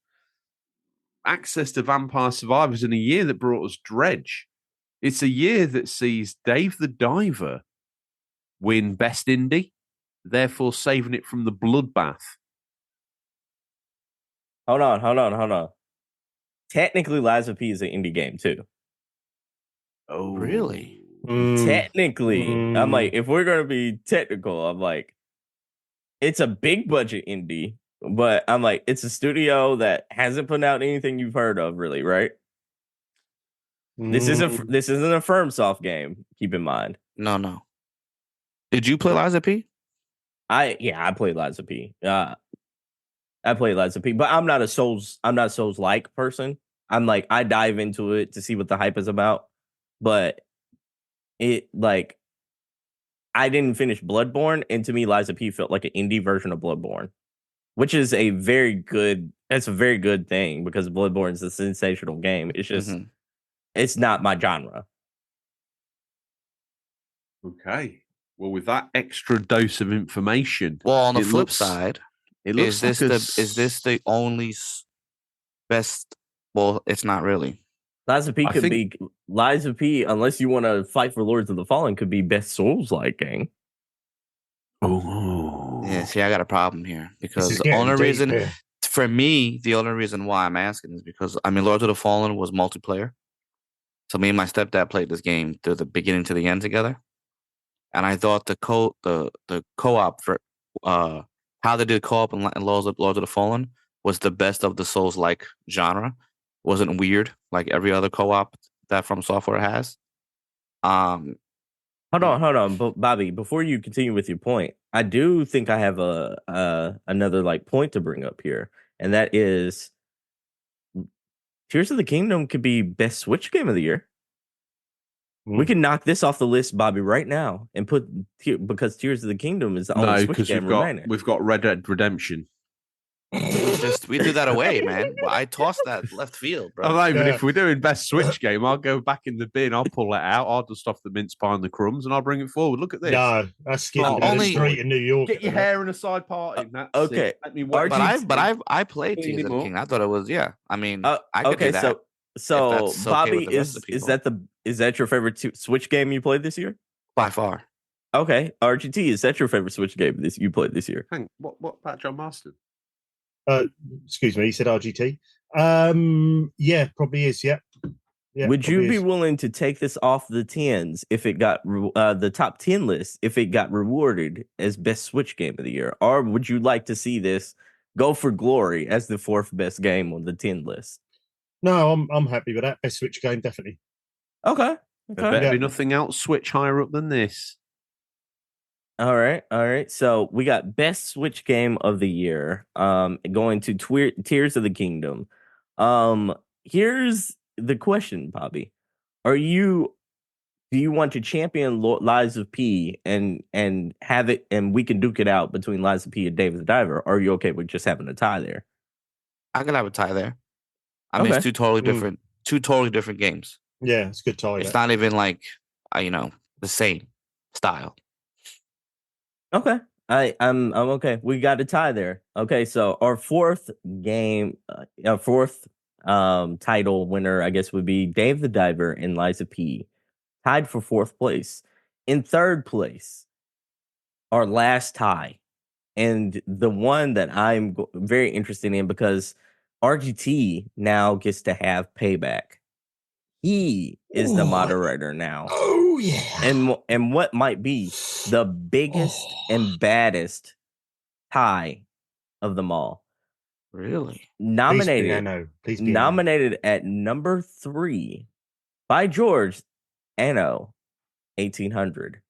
access to Vampire Survivors, in a year that brought us Dredge, it's a year that sees Dave the Diver win Best Indie, therefore saving it from the bloodbath. Hold on. Technically, Lies of P is an indie game too. Oh, Really? Technically, I'm Mm. like, if we're gonna be technical, I'm like, it's a big budget indie, but I'm like, it's a studio that hasn't put out anything you've heard of, really, right? This isn't a FirmSoft game. Keep in mind. No. Did you play Lies of P? I played Lies of P. I played Lies of P, but I'm not a Souls like person. I'm like, I dive into it to see what the hype is about, but it like I didn't finish Bloodborne, and to me, Lies of P felt like an indie version of Bloodborne. which is a very good. It's a very good thing because Bloodborne is a sensational game. It's just it's not my genre. Okay. Well, with that extra dose of information, Well, on the it flip looks- side, it is looks this the only best? Well, it's not really. Lies of P I could think- be Lies of P, unless you want to fight for Lords of the Fallen, could be best Souls-like game. Oh, Yeah, see, I got a problem here because This is the only getting deep reason here. for me, the only reason why I'm asking is because Lords of the Fallen was multiplayer. So me and my stepdad played this game to the beginning to the end together, and I thought the co-op for how they did co-op in Lords of the Fallen was the best of the Souls-like genre. Wasn't weird like every other co-op that From Software has. Hold on, Bobby. Before you continue with your point, I do think I have another like point to bring up here, and that is Tears of the Kingdom could be best Switch game of the year. We can knock this off the list, Bobby, right now, and put because Tears of the Kingdom is the only no, Switch because game remaining. we've got Red Dead Redemption. We threw that away, man. I tossed that left field, bro. I know, but Yeah. if we're doing best Switch game, I'll go back in the bin. I'll pull it out. I'll dust off the mince pie and the crumbs, and I'll bring it forward. Look at this. No, that's skipping Oh, down the only- street in New York. Get your hair in a side parting. That's okay. it. Let me But I played Clean Tears of him the up. King. I thought it was I mean, I could okay, do that. so that's okay Bobby, with the rest of the is that your favorite Switch game you played this year? By far. Okay, RGT, is that your favorite Switch game you played this year? Hang, what about John Marston? Excuse me, you said RGT. Yeah, probably is. Yeah. Would you probably be is. willing to take this off the tens if it got the top 10 list if it got rewarded as best Switch game of the year, or would you like to see this go for glory as the fourth best game on the 10 list? No, I'm happy with that. Best Switch game, definitely. Okay. There better Yeah. be nothing else Switch higher up than this. All right. So we got best Switch game of the year. Going to Tears of the Kingdom. Here's the question, Bobby. Do you want to champion Lies of P and have it, and we can duke it out between Lies of P and Dave the Diver? Or are you okay with just having a tie there? I could have a tie there. I mean, Okay. it's two totally different games. Yeah, it's a good tie. It's not even like the same style. Okay. I'm okay. We got a tie there. Okay, so our fourth game, our fourth title winner, I guess, would be Dave the Diver and Lies of P, tied for fourth place. In third place, our last tie, and the one that I'm very interested in because RGT now gets to have payback. He is the moderator now. Oh yeah. And what might be the biggest and baddest tie of them all. Really? Please be Nominated at number 3 by George Anno 1800.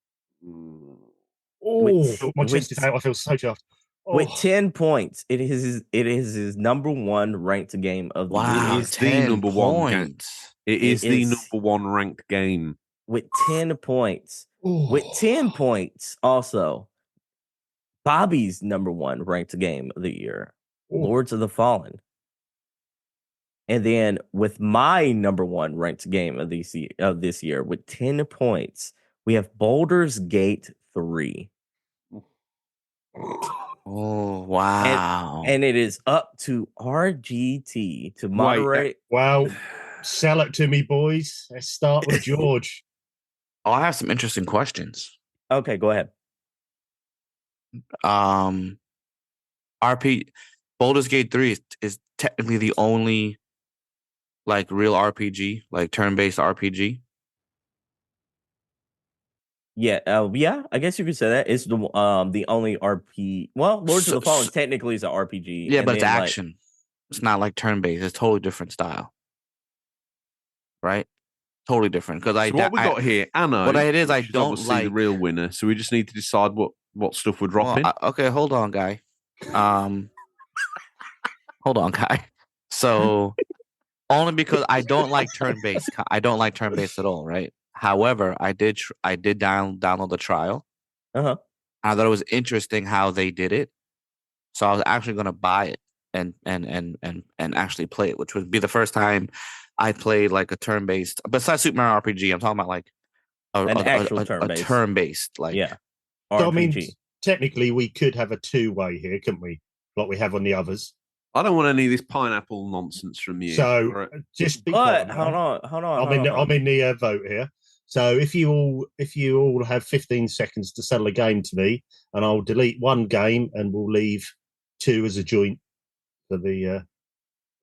My chest is out. I feel so chuffed. With 10 points, it is his number one ranked game of the year. Wow, It is the 10 number one game. points. It is the number one ranked game. With 10 points. With 10 points, also, Bobby's number one ranked game of the year, Lords of the Fallen. And then with my number one ranked game of this year, with 10 points, we have Baldur's Gate 3. Oh, wow. And it is up to RGT to moderate. Well, sell it to me, boys. Let's start with George. I have some interesting questions. Okay, go ahead. Baldur's Gate 3 is technically the only like real RPG, like turn-based RPG. Yeah, I guess you could say that. It's the only RP. Well, Lords of the Fallen technically is an RPG. Yeah, and but it's then, action. It's not like turn-based. It's totally different style. Right? Totally different. Because So what we got here, Anna. What it is, I which don't obviously the like real winner. So we just need to decide what stuff we're dropping. okay, hold on, guy. Hold on, guy. So only because I don't like turn-based. I don't like turn-based at all, right? However, I did download the trial. Uh-huh. I thought it was interesting how they did it. So I was actually going to buy it and actually play it, which would be the first time I played like a turn-based. Besides Super Mario RPG, I'm talking about like An actual a turn-based. turn-based, like Yeah. So, I mean, RPG. technically, we could have a two-way here, couldn't we? Like we have on the others. I don't want any of this pineapple nonsense from you. So Right. just be But quiet, hold on. I'm in the vote here. So if you all have 15 seconds to settle a game to me, and I'll delete one game and we'll leave two as a joint for the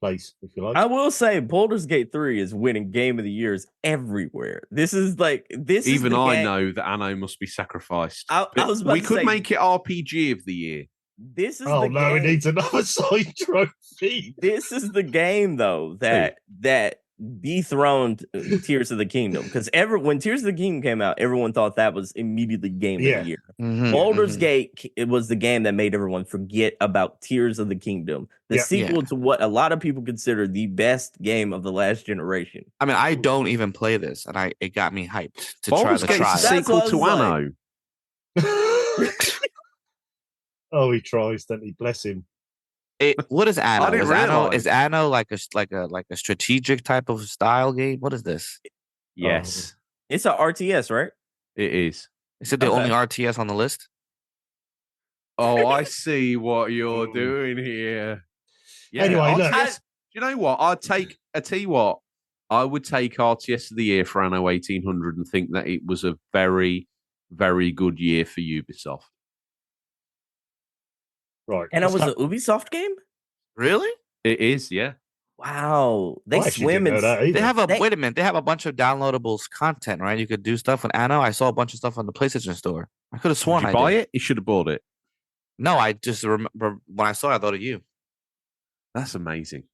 place, if you like. I will say Baldur's Gate 3 is winning Game of the Years everywhere. Even I know that Anno must be sacrificed. I was about we to could say, make it RPG of the year. This is Oh the no, game. it needs another side trophy. This is the game though that dethroned Tears of the Kingdom, because when Tears of the Kingdom came out, everyone thought that was immediately Game of the Year. Baldur's Gate, it was the game that made everyone forget about Tears of the Kingdom, the sequel to what a lot of people consider the best game of the last generation. I mean, I don't even play this, and it got me hyped to Baldur's try the Gate's trial. a sequel to Anno. Oh, he tries, doesn't he? Bless him. What is Anno? I didn't realize. Is Anno like a strategic type of style game? What is this? Yes, It's a RTS, right? it is. Is it the only RTS on the list? Oh, I see what you're doing here. Yeah, Anyway, look. RTS, you know what? I tell you what, I would take RTS of the year for Anno 1800 and think that it was a very, very good year for Ubisoft. Right. And it was an Ubisoft game? Really? It is, yeah. Wow. They I actually swim didn't in know that either. They have wait a minute. They have a bunch of downloadables content, right? You could do stuff with Anno. I saw a bunch of stuff on the PlayStation Store. I could have sworn Did you buy it? You should have bought it. No, I just remember when I saw it, I thought of you. That's amazing.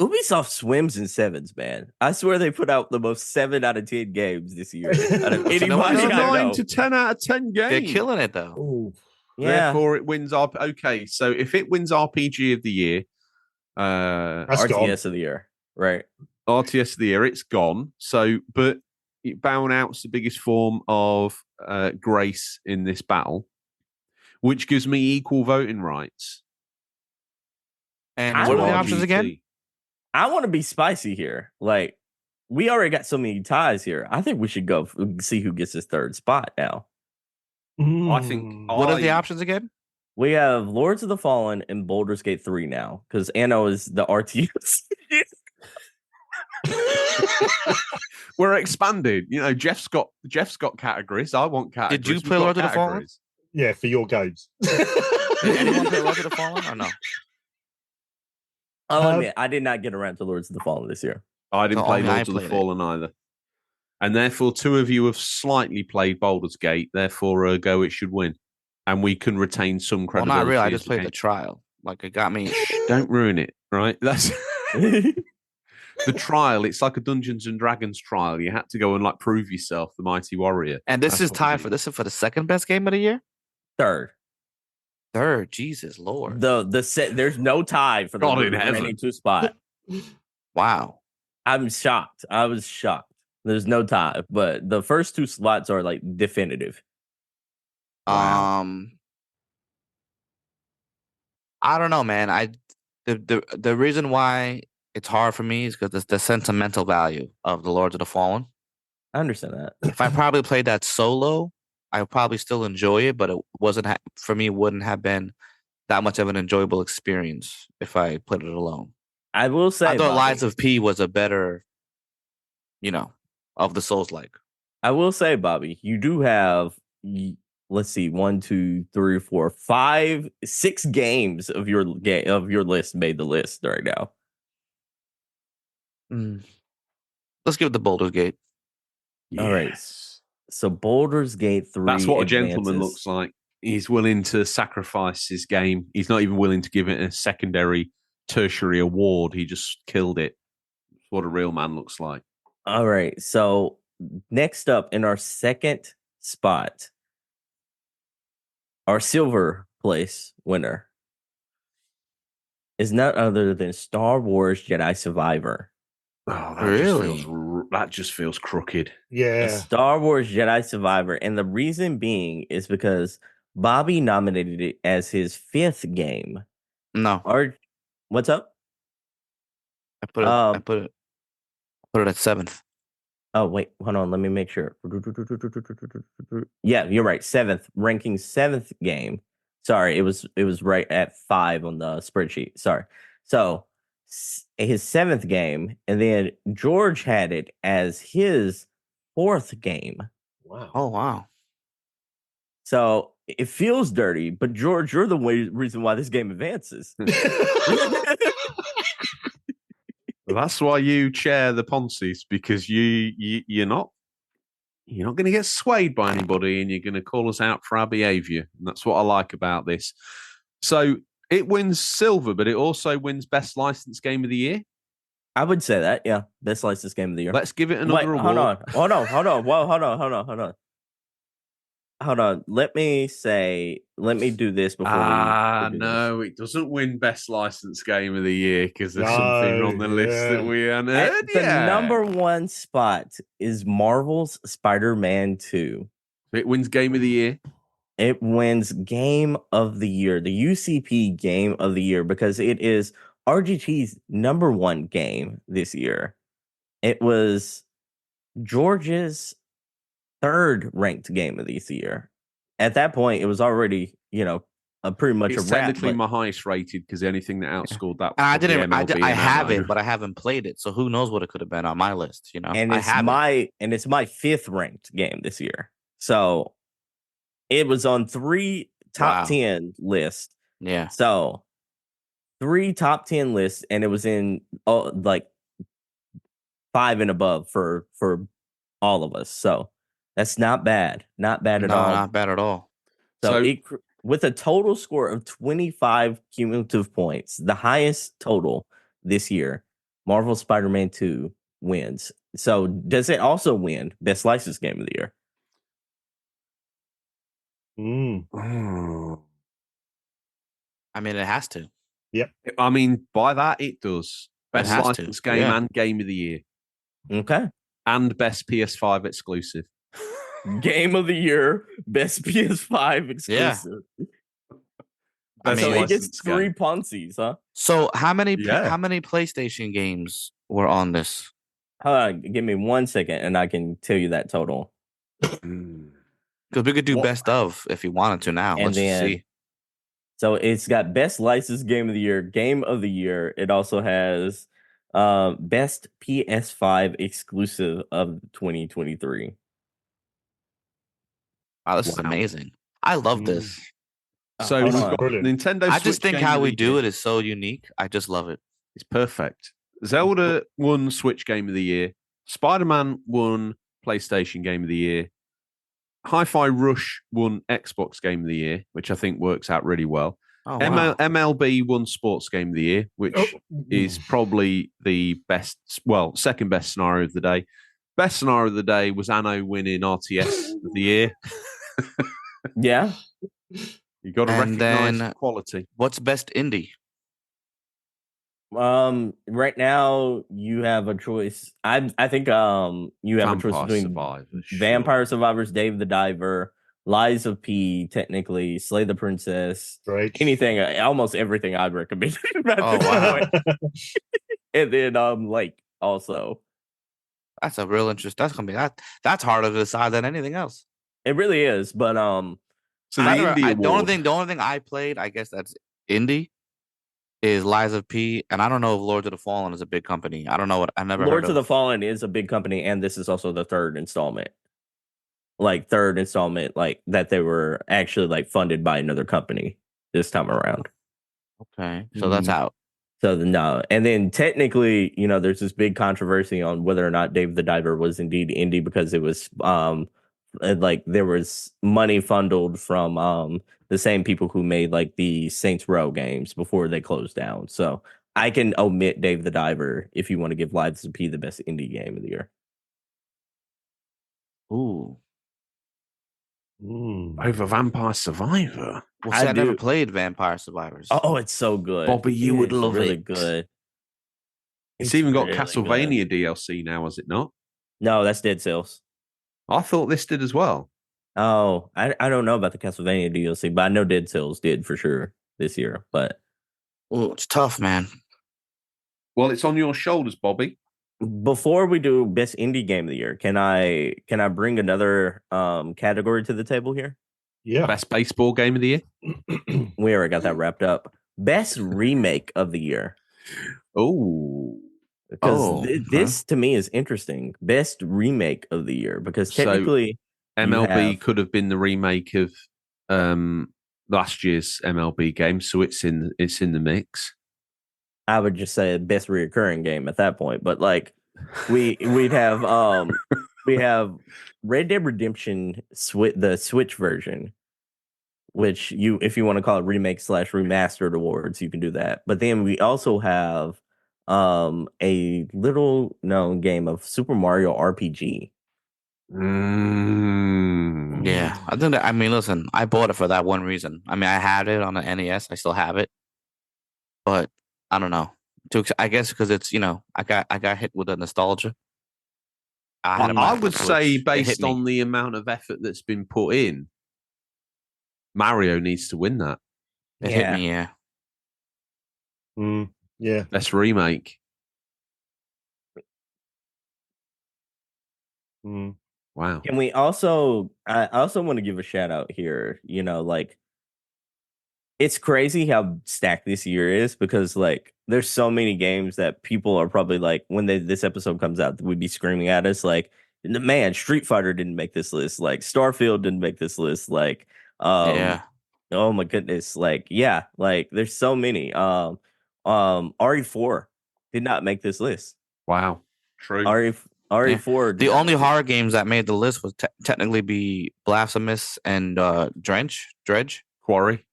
Ubisoft swims in sevens, man. I swear they put out the most 7 out of 10 games this year. Out of You know what? anybody It's a I 9 know. to 10 out of 10 game. They're killing it though. Ooh. Yeah. Therefore, it wins Okay, so if it wins RPG of the year, That's gone. RTS of the year. Right. RTS of the year, it's gone. So, but Bound Out's the biggest form of grace in this battle, which gives me equal voting rights. And I what are the want options again? I want to be spicy here. Like, we already got so many ties here. I think we should go see who gets this third spot now. I think. What are the options again? We have Lords of the Fallen and Baldur's Gate 3 now, because Anno is the RTS. We're expanded. You know, Jeff's got categories. I want categories. Did you play We've got Lord of the Fallen? categories. Yeah, for your games. Did anyone play Lords of the Fallen or no? I'll admit, I did not get around to Lords of the Fallen this year. I didn't So play only I Lords of the played it. Fallen either. And therefore, two of you have slightly played Baldur's Gate. Therefore, go it should win. And we can retain some Well, credibility. not really. I as just a played game. the trial. Like it got me. Don't ruin it, right? That's the trial. It's like a Dungeons and Dragons trial. You had to go and like prove yourself, the mighty warrior. And this That's is what tied we for did. the second best game of the year. Third. Jesus Lord. There's no tie for the God in remaining heaven. 2 spot. Wow. I'm shocked. I was shocked. There's no tie, but the first 2 slots are like definitive. Wow. I don't know, man. The reason why it's hard for me is because it's the sentimental value of the Lords of the Fallen. I understand that. If I probably played that solo, I would probably still enjoy it, but it wasn't for me. Wouldn't have been that much of an enjoyable experience if I played it alone. I will say, I thought Bobby, Lies of P was a better, of the Souls-like. I will say, Bobby, you do have, let's see, 1, 2, 3, 4, 5, 6 games of your list made the list right now. Let's give it the Baldur's Gate. All right. So Baldur's Gate 3. That's what a gentleman advances. looks like. He's willing to sacrifice his game. He's not even willing to give it a secondary, tertiary award. He just killed it. That's what a real man looks like. All right. So next up in our second spot, our silver place winner is none other than Star Wars Jedi Survivor. Oh, Really? That just feels crooked. The Yeah. Star Wars Jedi Survivor. And the reason being is because Bobby nominated it as his 5th game. No, What's up? I put it at 7th. Oh, wait, hold on. Let me make sure. Yeah, you're right. 7th, ranking 7th game. Sorry, it was right at 5 on the spreadsheet. Sorry. So his 7th game, and then George had it as his 4th game. Wow. Oh wow. So it feels dirty, but George, you're the reason why this game advances. That's why you chair the Poncies, because you're not going to get swayed by anybody, and you're going to call us out for our behaviour. And that's what I like about this. So it wins silver, but it also wins best licensed game of the year. I would say that, yeah, best licensed game of the year. Let's give it another award. Hold on. Whoa, hold on. Let me do this before we do no, this. it doesn't win best licensed game of the year because there's something on the list that we haven't heard The yet. number 1 spot is Marvel's Spider-Man 2. It wins game of the year. It wins game of the year, the UCP game of the year, because it is RGT's number 1 game this year. It was George's 3rd ranked game of this year. At that point, it was already, pretty much it's a wrap. Technically, my highest rated because anything that outscored that. And I didn't. MLB I and have MO. it, but I haven't played it. So who knows what it could have been on my list? And it's my 5th ranked game this year. So it was on 3 top 10 lists. Yeah. So 3 top 10 lists, and it was in 5 and above for all of us. So that's not bad. Not bad at all. Not bad at all. So with a total score of 25 cumulative points, the highest total this year, Marvel Spider-Man 2 wins. So does it also win best licensed game of the year? I mean, it has to. Yep. I mean, by that it does. Best has licensed to, game yeah. and game of the year. Okay. And best PS5 exclusive. Game of the year, best PS5 exclusive. Yeah. So it gets 3 Poncies, huh? So how many PlayStation games were on this? Give me 1 second, and I can tell you that total. Because we could do best of if you wanted to now. Let's just see. So it's got best licensed game of the year, game of the year. It also has best PS5 exclusive of 2023. Wow, this is amazing. I love this. So we've got Nintendo Switch. I just think game how of we the do year. it is so unique. I just love it. It's perfect. Zelda won Switch Game of the Year. Spider-Man won PlayStation Game of the Year. Hi-Fi Rush won Xbox Game of the Year, which I think works out really well. Oh, wow. MLB won Sports Game of the Year, which is probably the best, second best scenario of the day. Best scenario of the day was Anno winning RTS of the year. Yeah. You got to recognize quality. What's best indie? Right now you have a choice. I think you have a choice between Vampire Survivors, Dave the Diver, Lies of P, technically, Slay the Princess, anything, almost everything I'd recommend. Oh wow! And then Lake also. That's a real interest. That's gonna be that's harder to decide than anything else. It really is, but so the only thing I played, I guess that's indie, is Lies of P, and I don't know if Lords of the Fallen is a big company. I don't know what I never. Lords of the Fallen is a big company, and this is also the 3rd installment. Like that they were actually funded by another company this time around. Okay, so that's out. So no, and then technically, there's this big controversy on whether or not Dave the Diver was indeed indie because it was there was money funneled from the same people who made the Saints Row games before they closed down. So I can omit Dave the Diver if you want to give Lives of P the best indie game of the year. Ooh. Over Vampire Survivor. Well, I never played Vampire Survivors. Oh, it's so good. Bobby, you would love really it. Good. It's even got Castlevania DLC now, has it not? No, that's Dead Cells. I thought this did as well. Oh, I don't know about the Castlevania DLC, but I know Dead Cells did for sure this year. But Oh, it's tough, man. Well, it's on your shoulders, Bobby. before we do best indie game of the year, can I bring another category to the table here? Yeah. Best baseball game of the year. We already got that wrapped up. Best remake of the year. Oh, Because this to me is interesting. Best remake of the year, because So, technically MLB could have been the remake of last year's MLB game, so it's in the mix. I would just say best reoccurring game at that point. But like we'd have we have Red Dead Redemption the Switch version, which if you want to call it remake / remastered awards, you can do that. But then we also have a little known game of Super Mario RPG. Yeah, I think that. I mean, listen, I bought it for that one reason. I mean, I had it on the NES. I still have it, but I don't know. I guess because it's I got hit with the nostalgia. I would say, Switch. It hit based me. on the amount of effort that's been put in, Mario needs to win that. It hit me. Yeah. Yeah. Best remake. Wow. Can we also? I also want to give a shout out here. Like it's crazy how stacked this year is, because like there's so many games that people are probably like, when this episode comes out, we'd be screaming at us like, man, Street Fighter didn't make this list, like Starfield didn't make this list, like Yeah. oh my goodness, like yeah, like there's so many. RE4 did not make this list. Wow. True. RE4. The only horror games that made the list was technically be Blasphemous and Dredge, Quarry.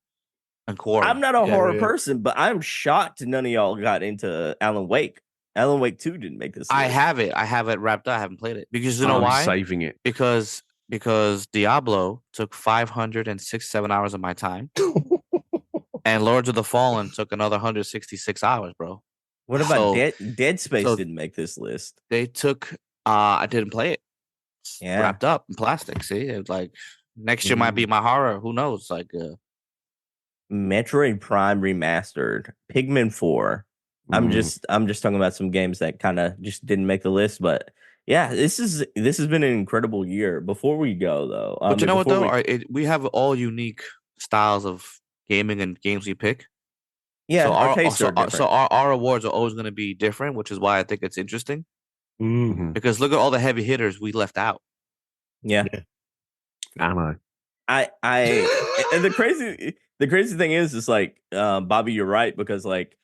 and Quarry. I'm not a horror yeah. person, but I'm shocked none of y'all got into Alan Wake. Alan Wake 2 didn't make this list. I have it wrapped up. I haven't played it because you know I'm why? saving it. Because Diablo took 567 hours of my time, and Lords of the Fallen took another 166 hours, bro. What about So- Dead Space so- didn't make this list? They took. I didn't play it. It's Yeah. wrapped up in plastic. See, it's like next year might be my horror. Who knows? Like, Metroid Prime Remastered, Pikmin 4. I'm just talking about some games that kind of just didn't make the list, but yeah, this has been an incredible year. Before we go though, but you know what though? We have all unique styles of gaming and games we pick. yeah, So our tastes are different. so our awards are always going to be different, which is why I think it's interesting. Because look at all the heavy hitters we left out. yeah. I know. I and the crazy thing is like Bobby, you're right, because like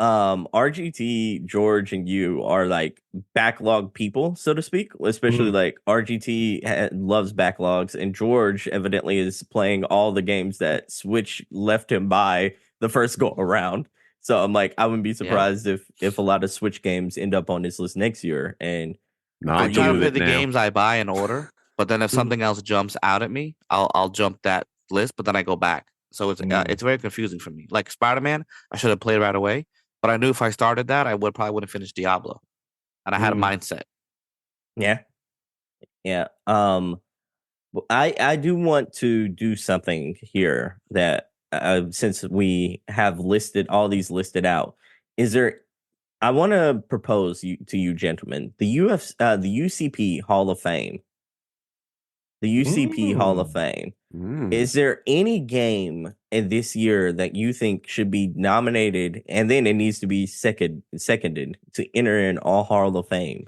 RGT, George, and you are like backlog people, so to speak. Especially like RGT loves backlogs, and George evidently is playing all the games that Switch left him by the first go around. So I'm like, I wouldn't be surprised if a lot of Switch games end up on this list next year. And No, I I'm try to with play it the now. games I buy in order, but then if something else jumps out at me, I'll jump that list, but then I go back. So it's very confusing for me. Like Spider-Man, I should have played right away, but I knew if I started that, I probably wouldn't finish Diablo, and I had a mindset. yeah. I do want to do something here that since we have listed all these listed out, I want to propose to you gentlemen the UCP Hall of Fame. The UCP Hall of Fame. Is there any game in this year that you think should be nominated, and then it needs to be seconded to enter in all Hall of Fame?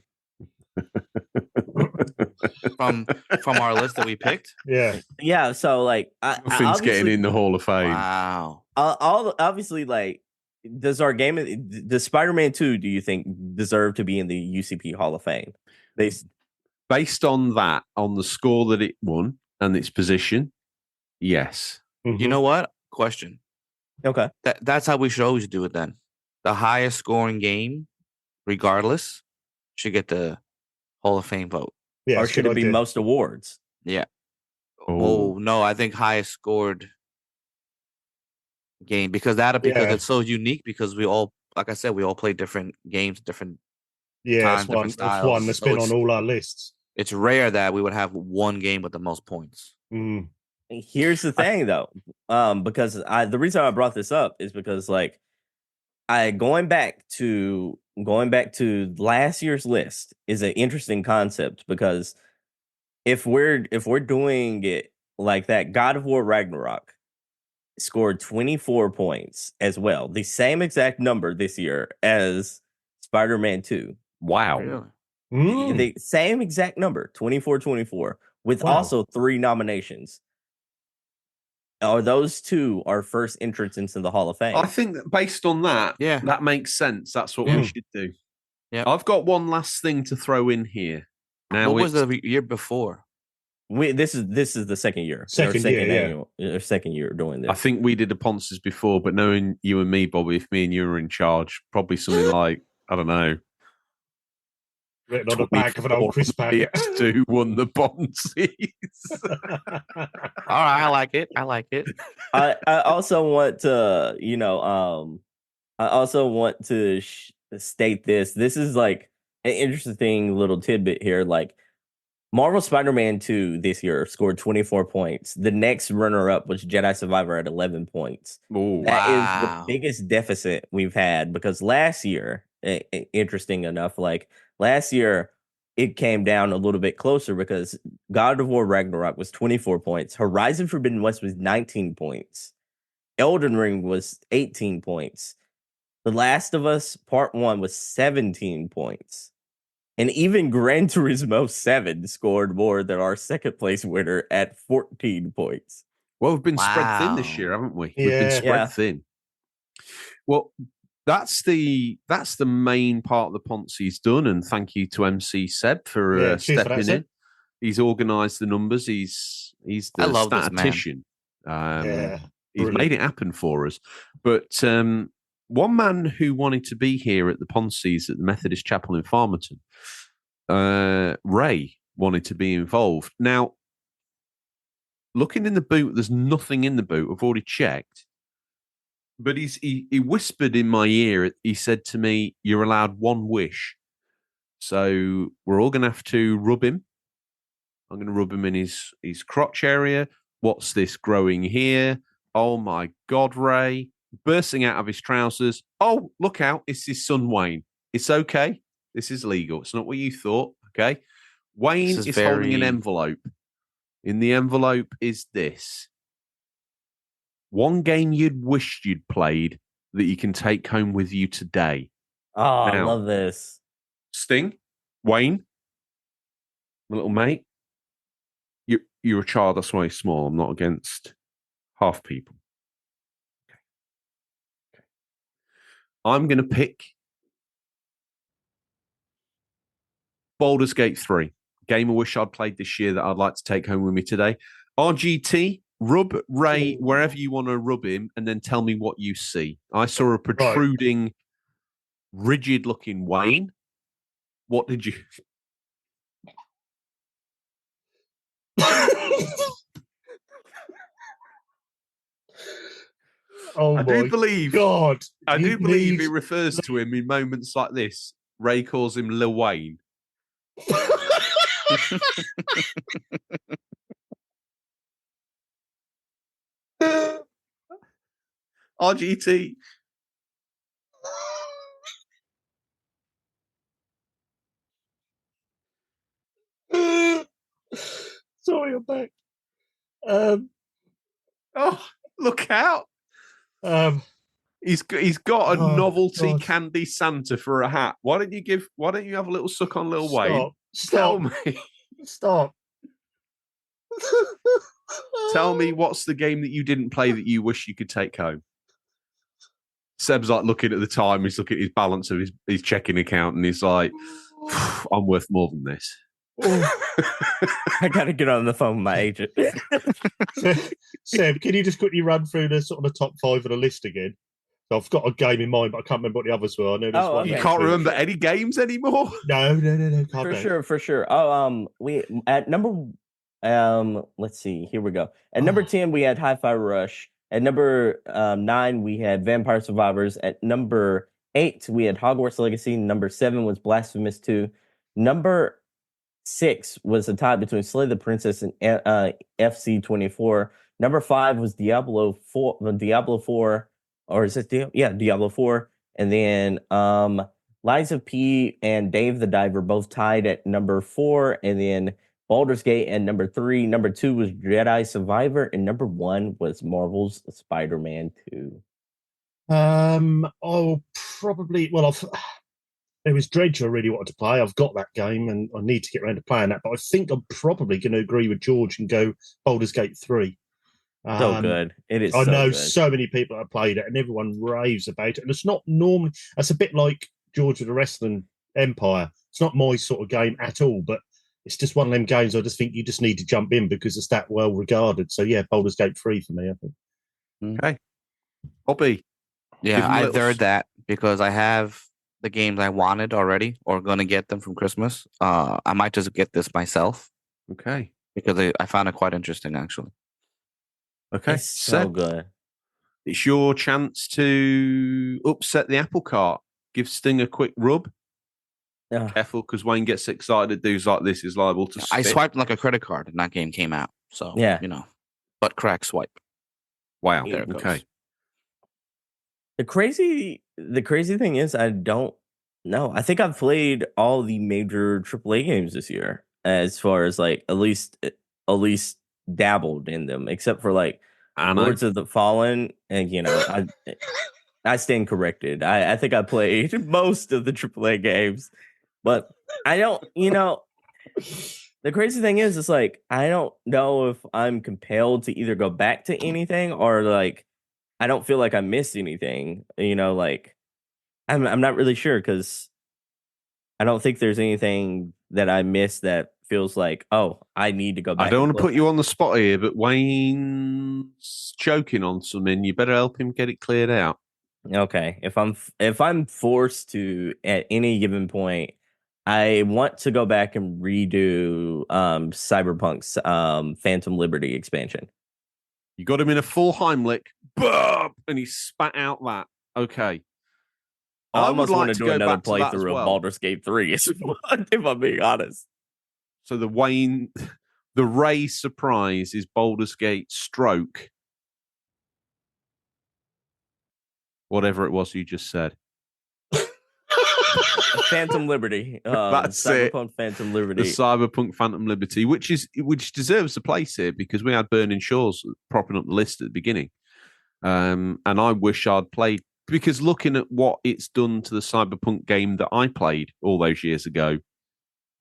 From our list that we picked. Yeah. So like, Nothing's getting in the Hall of Fame. Wow. Obviously, like, does Spider-Man 2, do you think deserve to be in the UCP Hall of Fame? Based on that, on the score that it won and its position, yes. You know what? Question. Okay. That's how we should always do it then. The highest scoring game, regardless, should get the Hall of Fame vote. Or should it be most awards? Yeah. Oh no, I think highest scored game, because it's so unique, because we all, like I said, we all play different games, different Yeah, times, different it's one styles. that's So been on all our lists. It's rare that we would have one game with the most points. Mm. Here's the thing, though, because the reason I brought this up is because like going back to last year's list is an interesting concept because if we're doing it like that, God of War Ragnarok scored 24 points as well, the same exact number this year as Spider-Man 2. Wow. Really? Mm. The same exact number, 24, with Wow. also 3 nominations. Those two are first entrants into the Hall of Fame. I think that based on that, Yeah. that makes sense. That's what Yeah. we should do. Yep. I've got one last thing to throw in here. Now, What was the year before? This is the second year. Second year, Second year doing this. I think we did the Poncies before, but knowing you and me, Bobby, if me and you were in charge, probably something like, I don't know, Written on the back of an old crisp packet. PS2 won the Poncies. All right, I like it. I also want to, state this. This is like an interesting little tidbit here. Like Marvel Spider-Man 2 this year scored 24 points. The next runner-up was Jedi Survivor at 11 points. Ooh, That is Wow. the biggest deficit we've had because last year, interesting enough, like last year, it came down a little bit closer because God of War Ragnarok was 24 points. Horizon Forbidden West was 19 points. Elden Ring was 18 points. The Last of Us Part 1 was 17 points. And even Gran Turismo 7 scored more than our second place winner at 14 points. well, we've been spread thin this Wow. year, haven't we? We've been Yeah. spread Yeah. thin. Well, that's the main part of the Poncies done, and thank you to MC Seb for Yeah, cheers for that, stepping Seb. in. He's organised the numbers. He's I the love this man. statistician. Yeah. He's Brilliant. made it happen for us. But one man who wanted to be here at the Poncies at the Methodist Chapel in Farmerton, Ray, wanted to be involved. Now, looking in the boot, there's nothing in the boot. I've already checked. But he whispered in my ear. He said to me, "You're allowed one wish." So we're all going to have to rub him. I'm going to rub him in his crotch area. What's this growing here? Oh my God, Ray. Bursting out of his trousers. Oh, look out. It's his son, Wayne. It's okay. This is legal. It's not what you thought. Okay. Wayne This is is holding an very- envelope. In the envelope is this. One game you'd wished you'd played that you can take home with you today. Oh, I Now. love this. Sting, Wayne, my little mate, you're a child, that's why you're small. I'm not against half people. Okay. I'm going to pick Baldur's Gate 3, game I wish I'd played this year that I'd like to take home with me today. RGT, rub Ray wherever you want to rub him, and then tell me what you see. I saw a protruding, rigid-looking Wayne. What did you... Oh I my do believe God. I You do believe he need- refers to him in moments like this. Ray calls him Lil Wayne. RGT. Sorry, I'm back. Oh, look out. He's got a Oh, novelty God. candy Santa for a hat. Why don't you have a little suck on Lil Wayne? Stop. Tell me. Stop. Tell me what's the game that you didn't play that you wish you could take home? Seb's like looking at the time, he's looking at his balance of his checking account, and he's like, I'm worth more than this. I gotta get on the phone with my agent. Seb, can you just quickly run through the sort of the top 5 of the list again? So I've got a game in mind, but I can't remember what the others were. I know there's Oh, one. okay. You next can't to it. remember any games anymore? No. Calm For down. sure. Oh, we at number let's see, here we go. At number 10, we had Hi-Fi Rush. At number 9, we had Vampire Survivors. At number 8, we had Hogwarts Legacy. Number 7 was Blasphemous 2. Number 6 was a tie between Slay the Princess and FC24. Number 5 was Diablo 4, or is it Diablo 4, and then Lies of P and Dave the Diver both tied at number 4, and then Baldur's Gate at number 3. Number 2 was Jedi Survivor, and number 1 was Marvel's Spider-Man 2. I'll probably it was Dredge I really wanted to play. I've got that game and I need to get around to playing that, but I think I'm probably going to agree with George and go Baldur's Gate 3. So good. It is. I know good. so many people that have played it and everyone raves about it. And it's not normally, that's a bit like George with the Wrestling Empire. It's not my sort of game at all, but it's just one of them games I just think you just need to jump in because it's that well regarded. So yeah, Baldur's Gate 3 for me, I think. Okay. Bobby. Yeah, I third that because I have the games I wanted already or going to get them from Christmas. I might just get this myself. Okay. Because I found it quite interesting, actually. Okay. It's so good. It's your chance to upset the apple cart. Give Sting a quick rub. Careful, because Wayne gets excited. Dudes like this is liable to spit. I swiped like a credit card and that game came out. So, butt crack swipe. Wow. There it Okay. goes. The crazy thing is I don't know. I think I've played all the major AAA games this year, as far as like at least dabbled in them, except for like Lords of the Fallen, and I stand corrected. I think I played most of the AAA games, but I don't. The crazy thing is, it's like I don't know if I'm compelled to either go back to anything or like. I don't feel like I missed anything, like I'm not really sure because I don't think there's anything that I missed that feels like, oh, I need to go back. I don't want to put you on the spot here, but Wayne's choking on something. You better help him get it cleared out. Okay. If I'm forced to at any given point, I want to go back and redo Cyberpunk's Phantom Liberty expansion. You got him in a full Heimlich, and he spat out that. Okay. I almost want to do another playthrough of Baldur's Gate 3, if I'm being honest. So the Ray surprise is Baldur's Gate stroke. Whatever it was you just said. Phantom Liberty. That's Cyberpunk it. Phantom Liberty. The Cyberpunk Phantom Liberty, which deserves a place here because we had Burning Shores propping up the list at the beginning. And I wish I'd played, because looking at what it's done to the Cyberpunk game that I played all those years ago,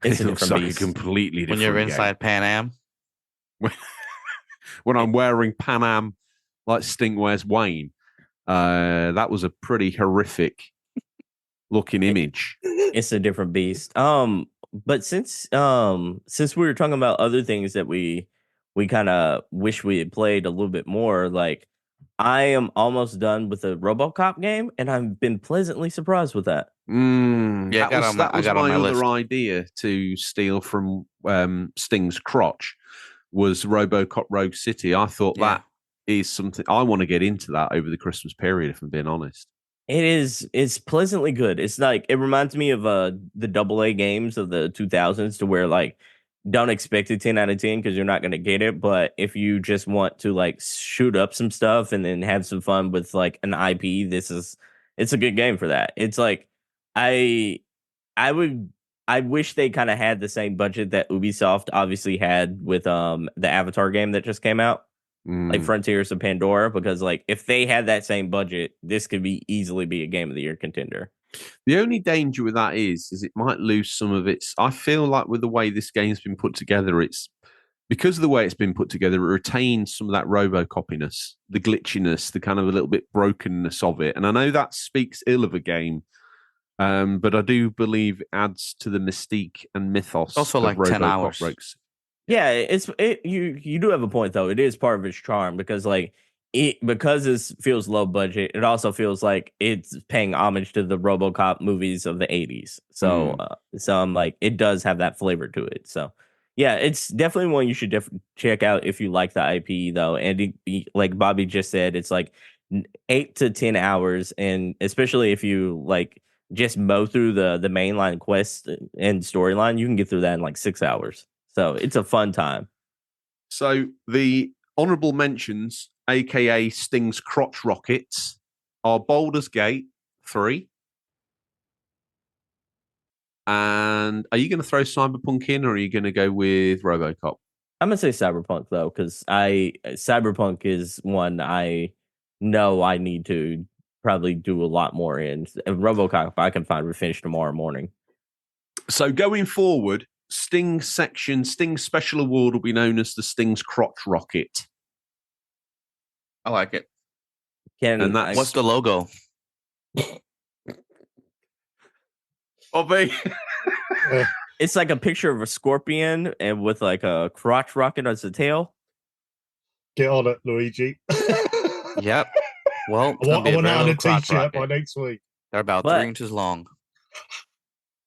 it looks like a completely different when you're game. inside Pan Am. When I'm wearing Pan Am like Sting wears Wayne, that was a pretty horrific looking image. It's a different beast. But since we were talking about other things that we kind of wish we had played a little bit more, like I am almost done with the RoboCop game, and I've been pleasantly surprised with that. Yeah, that was my other list. idea to steal from Sting's crotch was RoboCop Rogue City. I thought that is something I want to get into that over the Christmas period, if I'm being honest. It's pleasantly good. It's like it reminds me of the AA games of the 2000s, to where like don't expect a 10 out of 10 because you're not going to get it. But if you just want to like shoot up some stuff and then have some fun with like an IP, it's a good game for that. It's like I wish they kind of had the same budget that Ubisoft obviously had with the Avatar game that just came out. Like Frontiers of Pandora, because like if they had that same budget, this could easily be a Game of the Year contender. The only danger with that is it might lose some of its. I feel like with the way this game's been put together, it's because of the way it's been put together, it retains some of that RoboCopiness, the glitchiness, the kind of a little bit brokenness of it. And I know that speaks ill of a game, but I do believe it adds to the mystique and mythos. Also, like 10 hours. Yeah, you do have a point though. It is part of its charm because because this feels low budget, it also feels like it's paying homage to the RoboCop movies of the 80s. So I'm like, it does have that flavor to it. So yeah, it's definitely one you should check out if you like the IP though. And like Bobby just said, it's like 8 to 10 hours, and especially if you like just mow through the mainline quest and storyline, you can get through that in like 6 hours. So it's a fun time. So the honourable mentions, aka Sting's crotch rockets, are Baldur's Gate 3. And are you going to throw Cyberpunk in, or are you going to go with RoboCop? I'm gonna say Cyberpunk though, because Cyberpunk is one I know I need to probably do a lot more in. And RoboCop, I can finally finish tomorrow morning. So going forward, Sting's special award will be known as the Sting's crotch rocket. I like it. And that's What's the logo? Bobby. It's like a picture of a scorpion and with like a crotch rocket as a tail. Get on it, Luigi. Yep. Well, I want that on a crotch t-shirt by rocket. next week. They're about 3 inches long.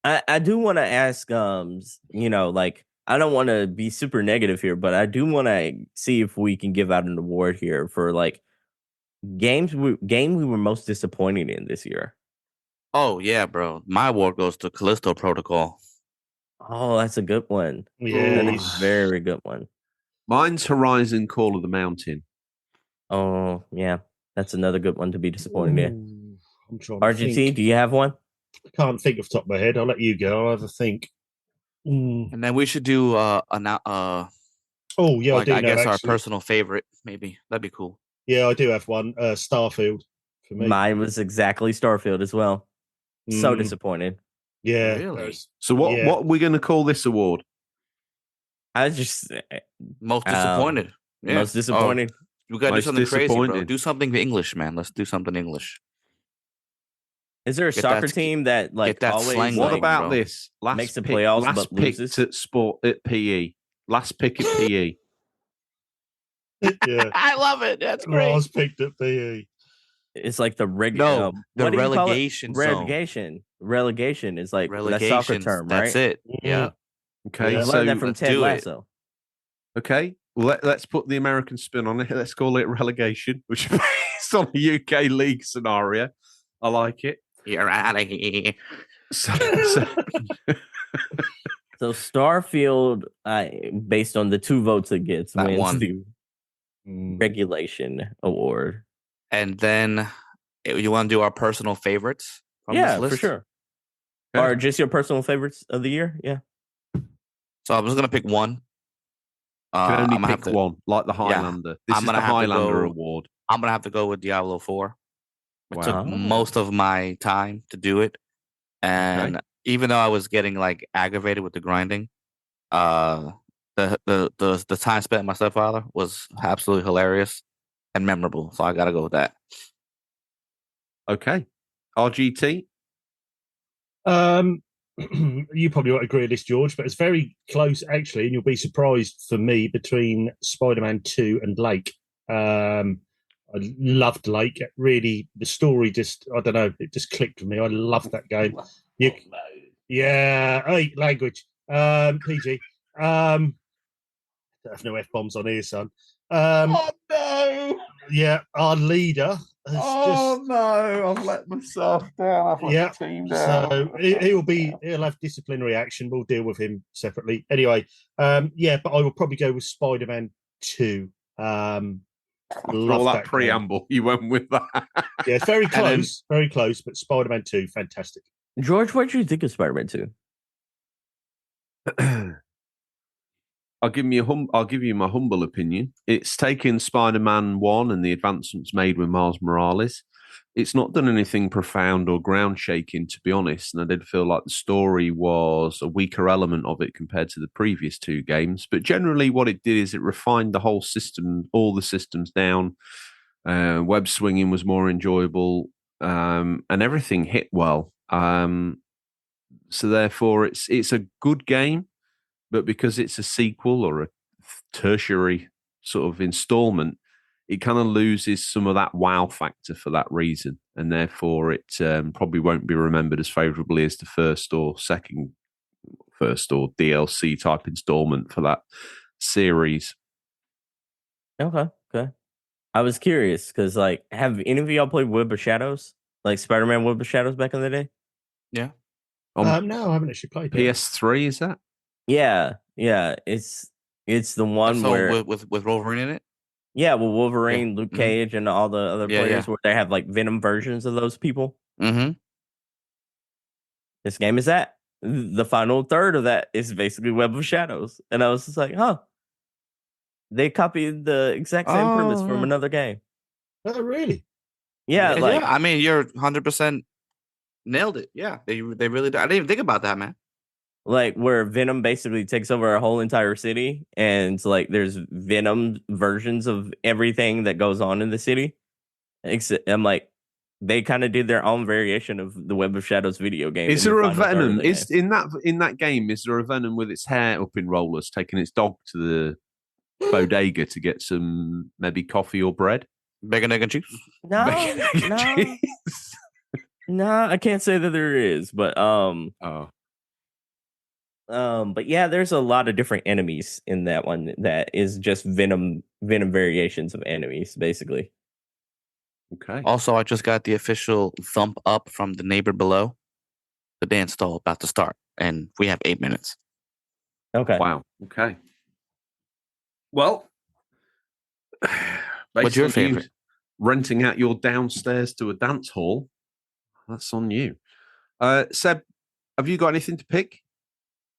I do want to ask, like, I don't want to be super negative here, but I do want to see if we can give out an award here for like game we were most disappointed in this year. Oh yeah, bro. My award goes to Callisto Protocol. Oh, that's a good one. Yeah, That is a very good one. Mine's Horizon Call of the Mountain. Oh, yeah. That's another good one to be disappointed in. Ooh, I'm trying to RGT, think. do you have one? I can't think off the top of my head. I'll let you go. I'll have a think. And then we should do Oh yeah, like, I do I know, guess our actually. personal favorite, maybe. That'd be cool. Yeah, I do have one. Starfield for me. Mine was exactly Starfield as well. So disappointed. Yeah. Really? So what are we going to call this award? I was just Most disappointed. Yeah. Most disappointed. We gotta do Most something crazy, bro. disappointed. Do something English, man. Let's do something English. Is there a Get soccer that- team that like get that always slang What going, about bro. this? Last Makes the pick, playoffs last but picked loses? at sport at PE. Last pick at PE. Yeah. I love it. That's I great. was picked at PE. It's like the No, the what do you call it? relegation zone. Relegation is like that soccer Relegation. term, right? That's it. Yeah. Okay, Yeah. I so learned that from let's Ted do it. Lasso. okay, let's put the American spin on it. Let's call it relegation, which is based on a UK league scenario. I like it. You're out of here. So, So Starfield, based on the 2 votes it gets, That wins won. the regulation award. And then you want to do our personal favorites from Yeah, this list? for sure. Yeah. Or just your personal favorites of the year? Yeah. So I'm just gonna pick one. you can I'm only gonna have pick to- one, like the Highlander. This I'm is gonna the have to Highlander go- award. I'm gonna have to go with Diablo 4. It Wow. took most of my time to do it, and even though I was getting like aggravated with the grinding, the time spent with my stepfather was absolutely hilarious and memorable. So I gotta go with that. Okay, RGT. You probably won't agree with this, George, but it's very close actually, and you'll be surprised for me between Spider-Man 2 and Lake. I loved Lake. Really, the story just, I don't know, it just clicked with me. I loved that game. Yeah, hey, language. PG. Don't have no F-bombs on here, son. Oh no! Yeah, our leader has no! I've let myself down. I've Yeah, the team so he'll have disciplinary action. We'll deal with him separately. Anyway, yeah, but I will probably go with Spider-Man 2. After all that preamble, you went with that. Yeah, it's very close, but Spider-Man 2, fantastic. George, what did you think of Spider-Man 2? I'll give you my humble opinion. It's taken Spider-Man 1 and the advancements made with Miles Morales. It's not done anything profound or ground-shaking, to be honest, and I did feel like the story was a weaker element of it compared to the previous 2 games. But generally what it did is it refined the whole system, all the systems down. Web swinging was more enjoyable, and everything hit well. So therefore, it's a good game. But because it's a sequel or a tertiary sort of installment, it kind of loses some of that wow factor for that reason. And therefore, it probably won't be remembered as favorably as the first or DLC type installment for that series. Okay. I was curious because, like, have any of y'all played Web of Shadows? Like Spider-Man Web of Shadows back in the day? On No, I haven't actually played it. PS3, is that? Yeah. It's the one So where with Wolverine in it. yeah, well, Wolverine, Luke Mhm. Cage, and all the other Yeah, players yeah. where they have like Venom versions of those people. Mm-hmm. This game is that. The final third of that is basically Web of Shadows. And I was just like, huh. They copied the exact same premise Oh, from yeah. another game. Oh, really? Yeah, like I mean, you're 100% nailed it. Yeah, they really did. I didn't even think about that, man. like where Venom basically takes over a whole entire city, and like there's Venom versions of everything that goes on in the city. I'm like, they kind of did their own variation of the Web of Shadows video game. Is in the there a final third of Venom? the Is game. in that game? Is there a Venom with its hair up in rollers, taking its dog to the bodega to get some maybe coffee or bread? Bacon, egg, and cheese. No, no, Jeez. no, I can't say that there is, but Oh, but yeah, there's a lot of different enemies in that one that is just Venom variations of enemies, basically. okay. Also, I just got the official thump up from the neighbor below. The dance stall about to start, and we have 8 minutes. Okay. Wow. Okay. Well, What's your based on you favorite? renting out your downstairs to a dance hall, that's on you. Seb, have you got anything to pick?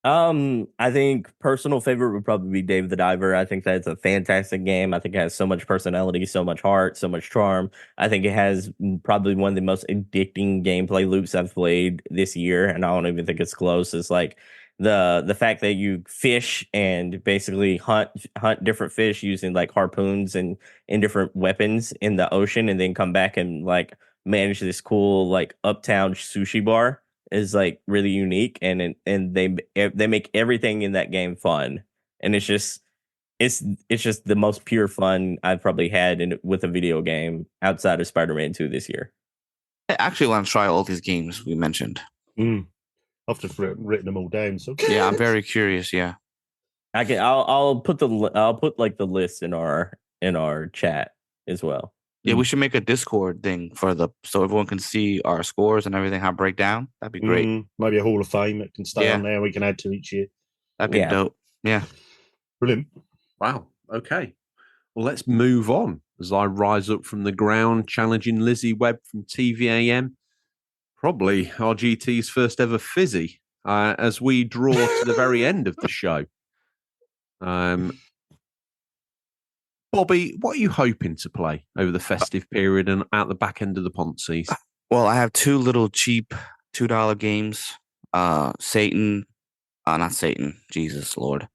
I think personal favorite would probably be Dave the Diver. I think that's a fantastic game. I think it has so much personality, so much heart, so much charm. I think it has probably one of the most addicting gameplay loops I've played this year, and I don't even think it's close. It's like the fact that you fish and basically hunt different fish using like harpoons and different weapons in the ocean, and then come back and like manage this cool like uptown sushi bar is like really unique, and they make everything in that game fun, and it's just the most pure fun I've probably had with a video game outside of Spider-Man 2 this year. I actually want to try all these games we mentioned. I've just written them all down. So Yeah, I'm very curious. Yeah, I'll put like the list in our chat as well. yeah, we should make a Discord thing so everyone can see our scores and everything. How break down? That'd be great. Maybe a Hall of Fame that can stay Yeah. on there. We can add to each year. That'd be dope. Yeah. Brilliant. Wow. Okay. Well, let's move on as I rise up from the ground, challenging Lizzie Webb from TVAM. Probably RGT's first ever fizzy as we draw to the very end of the show. Bobby, what are you hoping to play over the festive period and out the back end of the Poncies? Well, I have 2 little cheap $2 games. Satan, not Satan, Jesus Lord.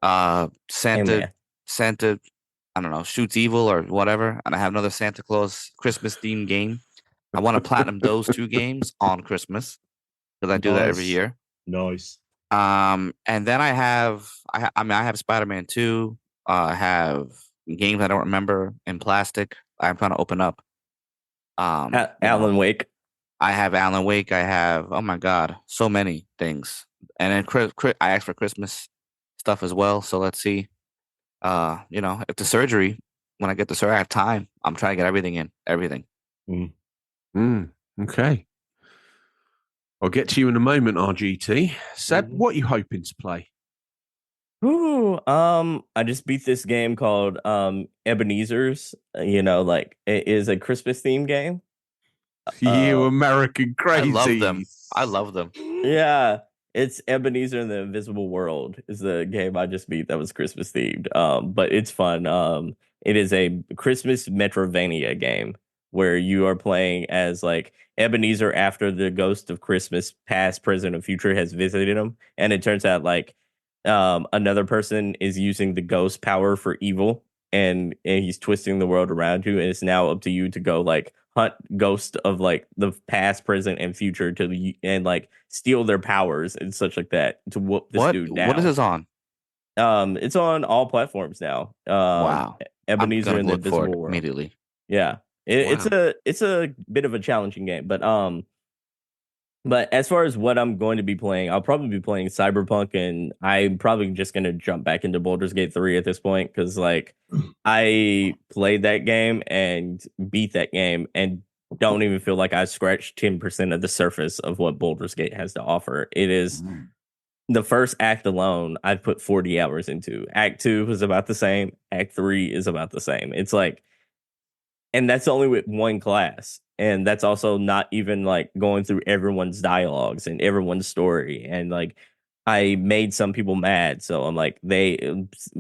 Santa, I don't know, shoots evil or whatever. And I have another Santa Claus Christmas themed game. I want to platinum those 2 games on Christmas because I do that every year. Nice. And then I have Spider-Man 2. I have games I don't remember in plastic. I'm trying to open up. Alan Wake. I have Alan Wake. I have, oh my God, so many things. And then I asked for Christmas stuff as well. So let's see. If the surgery, when I get the surgery, I have time. I'm trying to get everything. Okay. I'll get to you in a moment, RGT. Seb, what are you hoping to play? Ooh, I just beat this game called Ebenezer's. Like it is a Christmas themed game. You American crazy. I love them. Yeah, it's Ebenezer and the Invisible World is the game I just beat that was Christmas themed. But it's fun. It is a Christmas Metrovania game where you are playing as like Ebenezer after the ghost of Christmas past, present, and future has visited him, and it turns out like another person is using the ghost power for evil, and he's twisting the world around you, and it's now up to you to go like hunt ghosts of like the past, present, and future and like steal their powers and such like that to whoop this dude down. What is this on? It's on all platforms now. Wow. Ebenezer and the Invisible World immediately. Yeah. It's a bit of a challenging game, but as far as what I'm going to be playing, I'll probably be playing Cyberpunk, and I'm probably just going to jump back into Baldur's Gate 3 at this point because, like, I played that game and beat that game and don't even feel like I scratched 10% of the surface of what Baldur's Gate has to offer. It is the first act alone, I've put 40 hours into. Act 2 is about the same. Act 3 is about the same. It's like, and that's only with one class. And that's also not even like going through everyone's dialogues and everyone's story. And like, I made some people mad. So I'm like,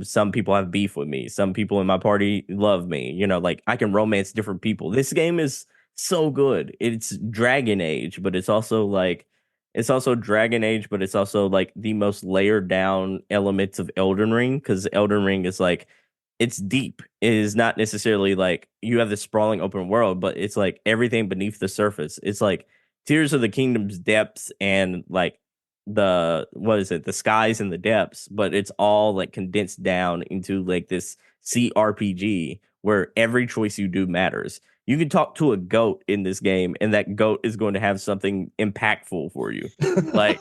some people have beef with me. Some people in my party love me. You know, like I can romance different people. This game is so good. It's Dragon Age, but it's also like, it's also Dragon Age, but it's also like the most layered down elements of Elden Ring, because Elden Ring is like, it's deep. It is not necessarily like you have this sprawling open world, but it's like everything beneath the surface. It's like Tears of the Kingdom's depths and like the skies and the depths, but it's all like condensed down into like this CRPG where every choice you do matters. You can talk to a goat in this game, and that goat is going to have something impactful for you. Like,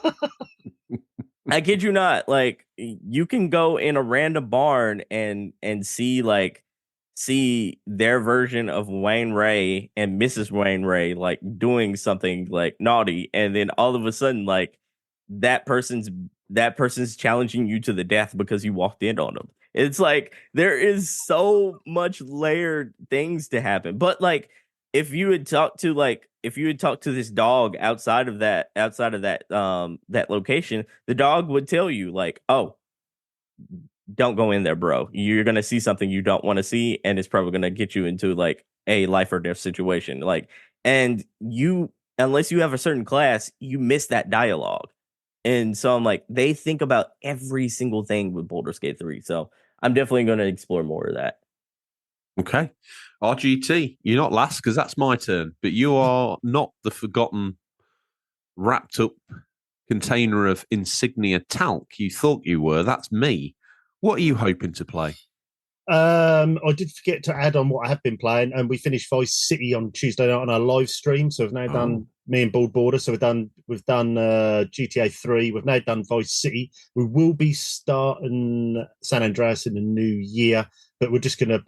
I kid you not. Like, you can go in a random barn and see their version of Wayne Ray and Mrs. Wayne Ray like doing something like naughty, and then all of a sudden, like that person's challenging you to the death because you walked in on them. It's like there is so much layered things to happen. But like if you had talked to this dog outside of that that location, the dog would tell you like, "Oh, don't go in there, bro. You're going to see something you don't want to see, and it's probably going to get you into like a life or death situation." Like, and you, unless you have a certain class, you miss that dialogue. And so I'm like, they think about every single thing with Baldur's Gate 3. So I'm definitely going to explore more of that. Okay. RGT, you're not last because that's my turn, but you are not the forgotten, wrapped up container of insignia talc you thought you were. That's me. What are you hoping to play? I did forget to add on what I have been playing, and we finished Vice City on Tuesday night on our live stream. So we've now done me and Bald Border. So we've done GTA 3. We've now done Vice City. We will be starting San Andreas in the new year, but we're just gonna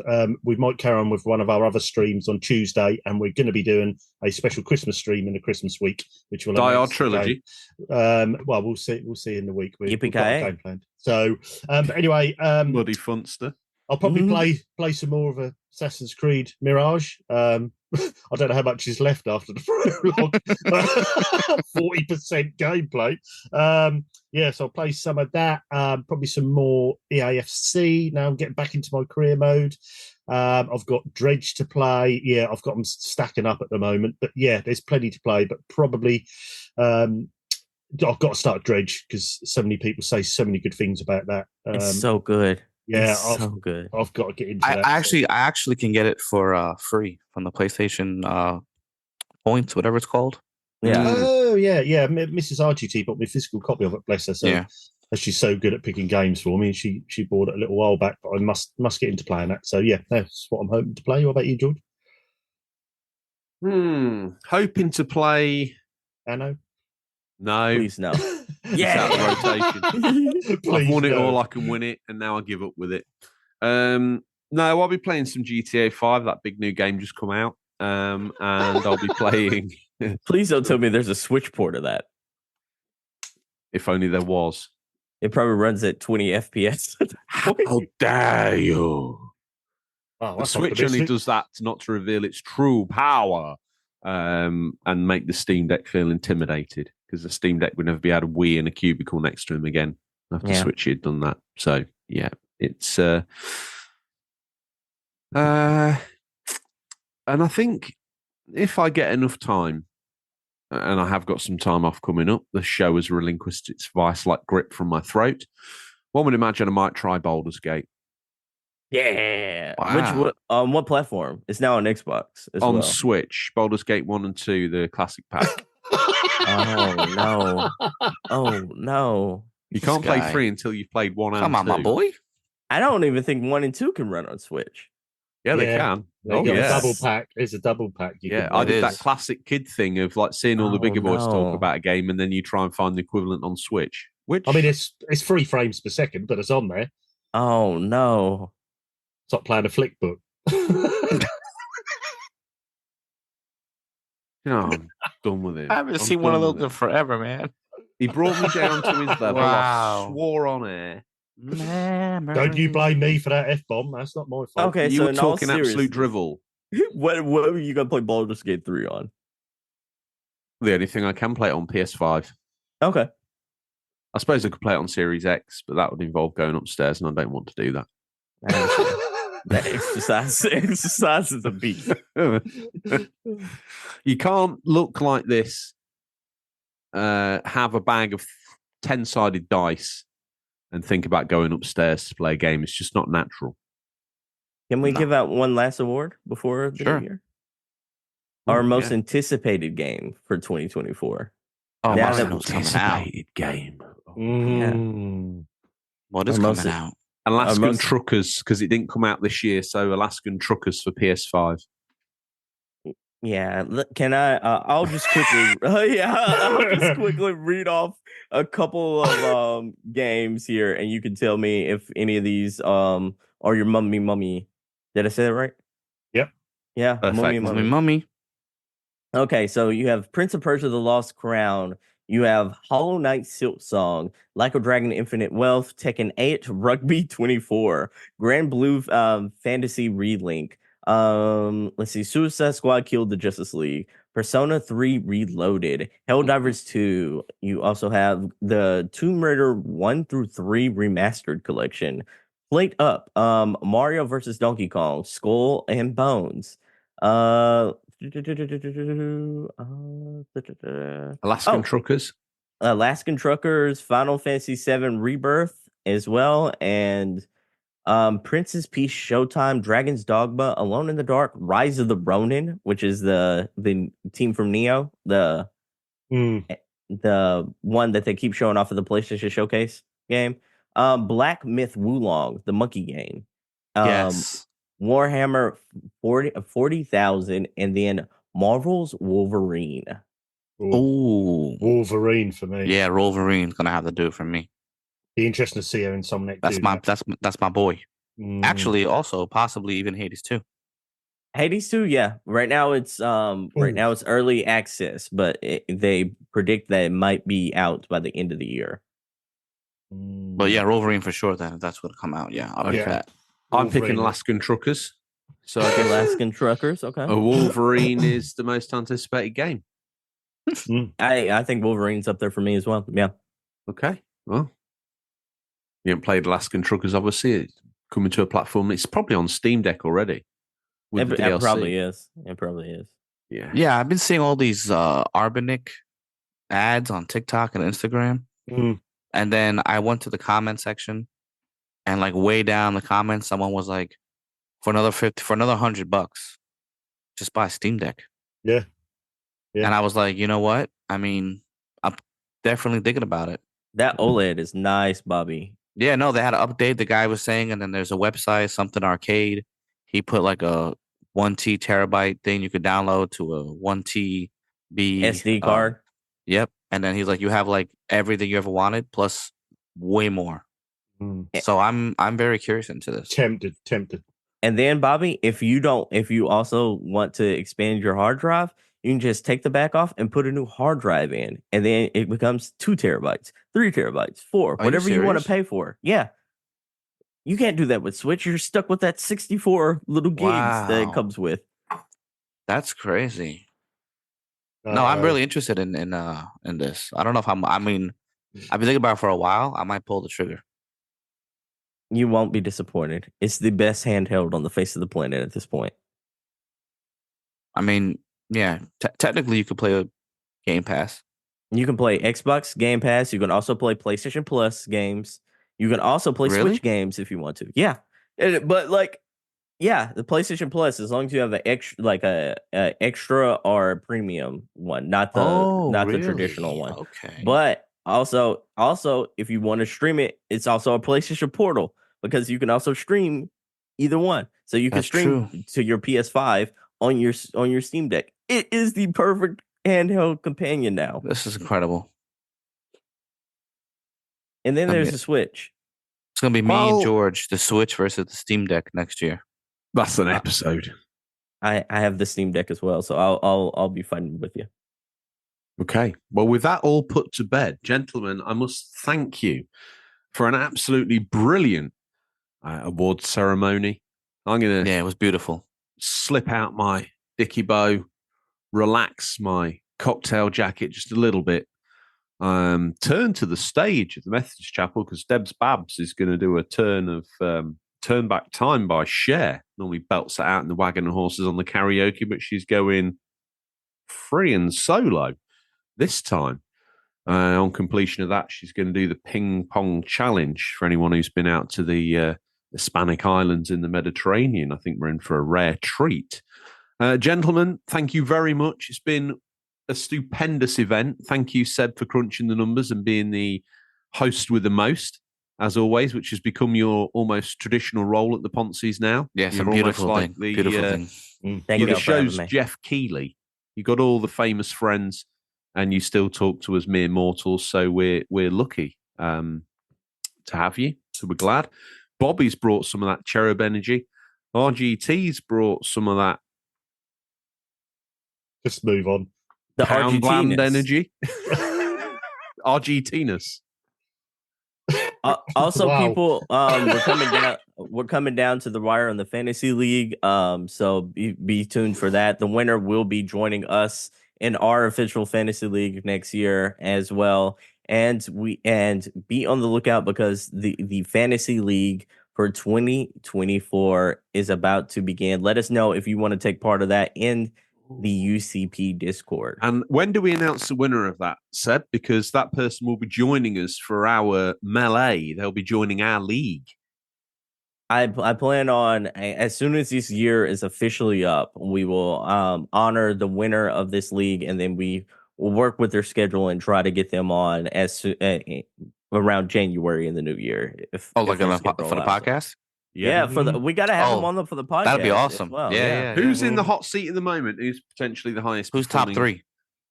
we might carry on with one of our other streams on Tuesday, and we're going to be doing a special Christmas stream in the Christmas week, which will Die Trilogy. Well, we'll see in the week. We've got a game planned. So anyway, Bloody funster. I'll probably play some more of Assassin's Creed Mirage. I don't know how much is left after the prologue. 40% gameplay. So I'll play some of that. Probably some more EAFC. Now I'm getting back into my career mode. I've got Dredge to play. Yeah, I've got them stacking up at the moment. But yeah, there's plenty to play. But probably I've got to start Dredge because so many people say so many good things about that. It's so good. Yeah, so good. I've got to get into that. I actually can get it for free from the PlayStation points, whatever it's called. Yeah. Oh yeah. Mrs. RGT bought me a physical copy of it. Bless her. So yeah. She's so good at picking games for me. She bought it a little while back, but I must get into playing that. So yeah, that's what I'm hoping to play. What about you, George? Hoping to play Anno? No. Please no. It's out of rotation. I've won it all, I can win it, and now I give up with it. No, I'll be playing some GTA 5, that big new game just come out. And I'll be playing. Please don't tell me there's a Switch port of that. If only there was. It probably runs at 20 FPS. How dare you? Oh, the Switch only does that not to reveal its true power and make the Steam Deck feel intimidated, because the Steam Deck would never be able to Wii in a cubicle next to him again after Switch had done that. So, yeah, it's... and I think if I get enough time, and I have got some time off coming up, the show has relinquished its vice-like grip from my throat. One would imagine I might try Baldur's Gate. Yeah. Wow. On what platform? It's now on Xbox as on well. Switch, Baldur's Gate 1 and 2, the classic pack. Oh, no. Oh, no. You can't play 3 until you've played 1 and 2. Come on, my boy. I don't even think 1 and 2 can run on Switch. Yeah, they can. A double pack. It's a double pack. I did that classic kid thing of like seeing all the bigger boys talk about a game, and then you try and find the equivalent on Switch. Which, I mean, it's 3 frames per second, but it's on there. Oh no! Stop playing a flick book. I'm done with him. I haven't I'm seen one of done those with in him. forever, man. He brought me down to his level. Wow. I swore on air. Don't you blame me for that F-bomb. That's not my fault. Okay, You so were in all talking absolute seriousness, drivel. what are you gonna play Baldur's Gate 3 on? The only thing I can play it on PS5. Okay. I suppose I could play it on Series X, but that would involve going upstairs, and I don't want to do that. I understand. That exercise is a beast. You can't look like this, have a bag of 10-sided dice, and think about going upstairs to play a game. It's just not natural. Can we No. give out one last award before the Sure. new year? Our Ooh, most yeah. anticipated game for 2024. Oh, Yeah, must that know what's coming out. Anticipated game. What is Our coming most- out? Alaskan most- Truckers, because it didn't come out this year, so Alaskan Truckers for PS5. Yeah, can I? I'll just quickly. I'll just quickly read off a couple of games here, and you can tell me if any of these are your mummy. Did I say that right? Yep. Yeah, Perfect. Mummy. Okay, so you have Prince of Persia: The Lost Crown. You have Hollow Knight: Silk Song, Like a Dragon: Infinite Wealth, Tekken 8, Rugby 24, Grand Blue Fantasy Relink. Let's see, Suicide Squad: Killed the Justice League, Persona 3 Reloaded, Helldivers 2. You also have the Tomb Raider 1 through 3 Remastered Collection. Plate Up, Mario versus Donkey Kong, Skull and Bones. Alaskan Truckers. Alaskan Truckers, Final Fantasy VII Rebirth as well, and Princess Peace Showtime, Dragon's Dogma, Alone in the Dark, Rise of the Ronin, which is the team from Neo, the one that they keep showing off of the PlayStation Showcase game. Black Myth Wulong, the monkey game. Yes. Warhammer 40,000, and then Marvel's Wolverine. Ooh. Wolverine for me. Yeah, Wolverine's gonna have to do it for me. Be interesting to see her in some next. That's my boy. Mm. Actually, also possibly even Hades too. Hades 2, yeah. Right now it's early access, but they predict that it might be out by the end of the year. But yeah, Wolverine for sure. Then if that's what come out. Yeah, I'll pick that. I'm picking Wolverine. Alaskan Truckers. So I guess Alaskan Truckers, okay. a Wolverine is the most anticipated game. I think Wolverine's up there for me as well. Yeah. Okay. Well, you haven't played Alaskan Truckers, obviously. It's coming to a platform. It's probably on Steam Deck already. With the It DLC. probably is. It probably is. Yeah. Yeah, I've been seeing all these Arbonic ads on TikTok and Instagram. And then I went to the comment section, and like way down the comments, someone was like, for another $100, just buy a Steam Deck. Yeah. And I was like, you know what? I mean, I'm definitely thinking about it. That OLED is nice, Bobby. Yeah, no, they had an update, the guy was saying, and then there's a website, something arcade. He put like a 1 terabyte thing you could download to a 1 TB SD card. Yep. And then he's like, you have like everything you ever wanted plus way more. So I'm very curious into this. Tempted. And then, Bobby, if you also want to expand your hard drive, you can just take the back off and put a new hard drive in, and then it becomes 2 terabytes, 3 terabytes, 4, whatever you want to pay for. Yeah. You can't do that with Switch. You're stuck with that 64 little gigs that it comes with. That's crazy. No, I'm really interested in this. I don't know if I've been thinking about it for a while. I might pull the trigger. You won't be disappointed. It's the best handheld on the face of the planet at this point. I mean, yeah, technically you could play a Game Pass. You can play Xbox Game Pass. You can also play PlayStation Plus games. You can also play Switch games if you want to. Yeah, but the PlayStation Plus, as long as you have a extra or premium one, not the traditional one. Okay. But also, if you want to stream it, it's also a PlayStation Portal, because you can also stream either one. So you can stream to your PS5 on your Steam Deck. It is the perfect handheld companion now. This is incredible. And then there's the Switch. It's gonna be me and George, the Switch versus the Steam Deck next year. That's an episode. I have the Steam Deck as well, so I'll be fighting with you. Okay. Well, with that all put to bed, gentlemen, I must thank you for an absolutely brilliant awards ceremony. I'm going to Yeah, it was beautiful. slip out my dicky bow, relax my cocktail jacket just a little bit, turn to the stage of the Methodist Chapel because Debs Babs is going to do a turn of Turn Back Time by Cher. Normally belts it out in the Wagon and Horses on the karaoke, but she's going free and solo this time. On completion of that, she's going to do the ping pong challenge for anyone who's been out to the Hispanic islands in the Mediterranean. I think we're in for a rare treat. Gentlemen, thank you very much. It's been a stupendous event. Thank you, Seb, for crunching the numbers and being the host with the most, as always, which has become your almost traditional role at the Poncies now. Yes, You're a beautiful almost thing. like the, Beautiful thing. Thank you're you the for having show's me. Jeff Keighley. You got all the famous friends, and you still talk to us mere mortals. So we're lucky to have you. So we're glad. Bobby's brought some of that cherub energy. RGT's brought some of that Just move on. The Poundland Argentinus. energy. RGTness. Also, Wow. people, we're coming down to the wire on the fantasy league. So be tuned for that. The winner will be joining us in our official fantasy league next year as well. And be on the lookout because the fantasy league for 2024 is about to begin. Let us know if you want to take part of that in the UCP Discord. And when do we announce the winner of that, Seb? Because that person will be joining us for our melee. They'll be joining our league. I plan on, as soon as this year is officially up, we will honor the winner of this league, and then we will work with their schedule and try to get them on around January in the new year. Oh, if like their for schedule the allows it. podcast? Yeah, we got to have them on for the podcast. That'd be as awesome. well. Yeah. Who's in the hot seat at the moment? Who's potentially the highest? Who's top performing? 3?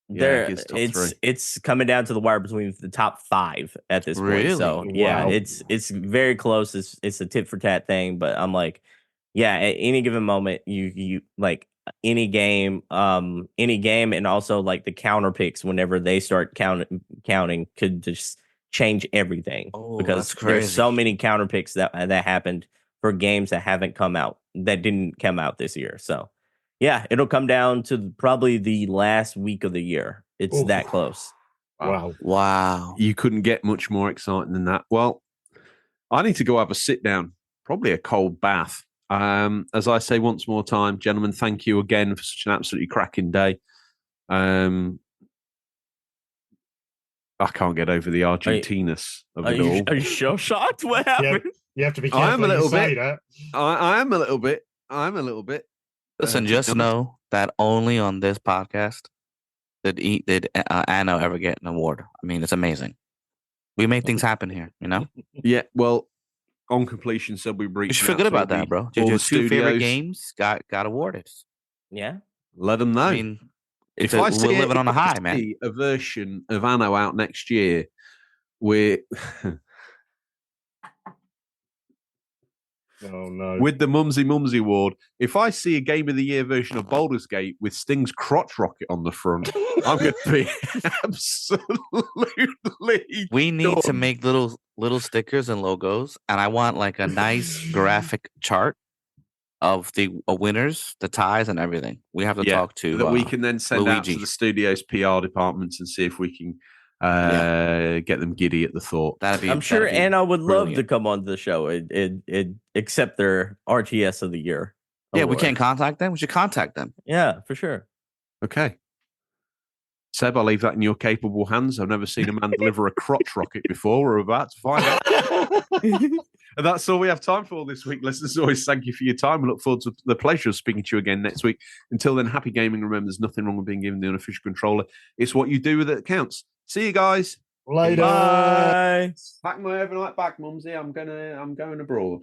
Yeah, it's top 3. It's coming down to the wire between the top 5 at this Really? point. So yeah, Wow. it's very close. It's a tit for tat thing, but I'm like, yeah, at any given moment, you like any game, and also like the counter picks whenever they start counting could just change everything. Oh, because that's there's crazy. so many counter picks that happened for games that didn't come out this year. So yeah, it'll come down to probably the last week of the year. It's Oof. that close. Wow. You couldn't get much more exciting than that. Well, I need to go have a sit down, probably a cold bath. As I say once more time, gentlemen, thank you again for such an absolutely cracking day. I can't get over the Argentinus of it all. Are you shell shocked? What happened? You have to be I am careful a when you little say bit. that. I am a little bit. I'm a little bit. Listen, to just be honest. know that only on this podcast did Anno ever get an award. I mean, it's amazing. We make things happen here, you know? Yeah, well, on completion, said we You reached. should feel good about that, bro. All Your the 2 favorite studios. games got awarded. Yeah. Let them know. I mean, if we're I see living on a high, man. see a version of Anno out next year, we're Oh no. with the Mumsy Award. If I see a Game of the Year version of Baldur's Gate with Sting's crotch rocket on the front, I'm going to be absolutely. We need to done. make little stickers and logos, and I want like a nice graphic chart of the winners, the ties, and everything. We have to talk to that we can then send out to Luigi. the studio's PR departments and see if we can get them giddy at the thought. I'm sure Anna would love to brilliant. come on the show and accept their RTS of the year. Yeah, we award. can't contact them. We should contact them. Yeah, for sure. Okay. Seb, I'll leave that in your capable hands. I've never seen a man deliver a crotch rocket before. We're about to find out. And that's all we have time for this week. Listeners, as always, thank you for your time. We look forward to the pleasure of speaking to you again next week. Until then, happy gaming. Remember, there's nothing wrong with being given the unofficial controller. It's what you do with it that counts. See you guys. Later. Bye. Pack my overnight bag, Mumsy. I'm going abroad.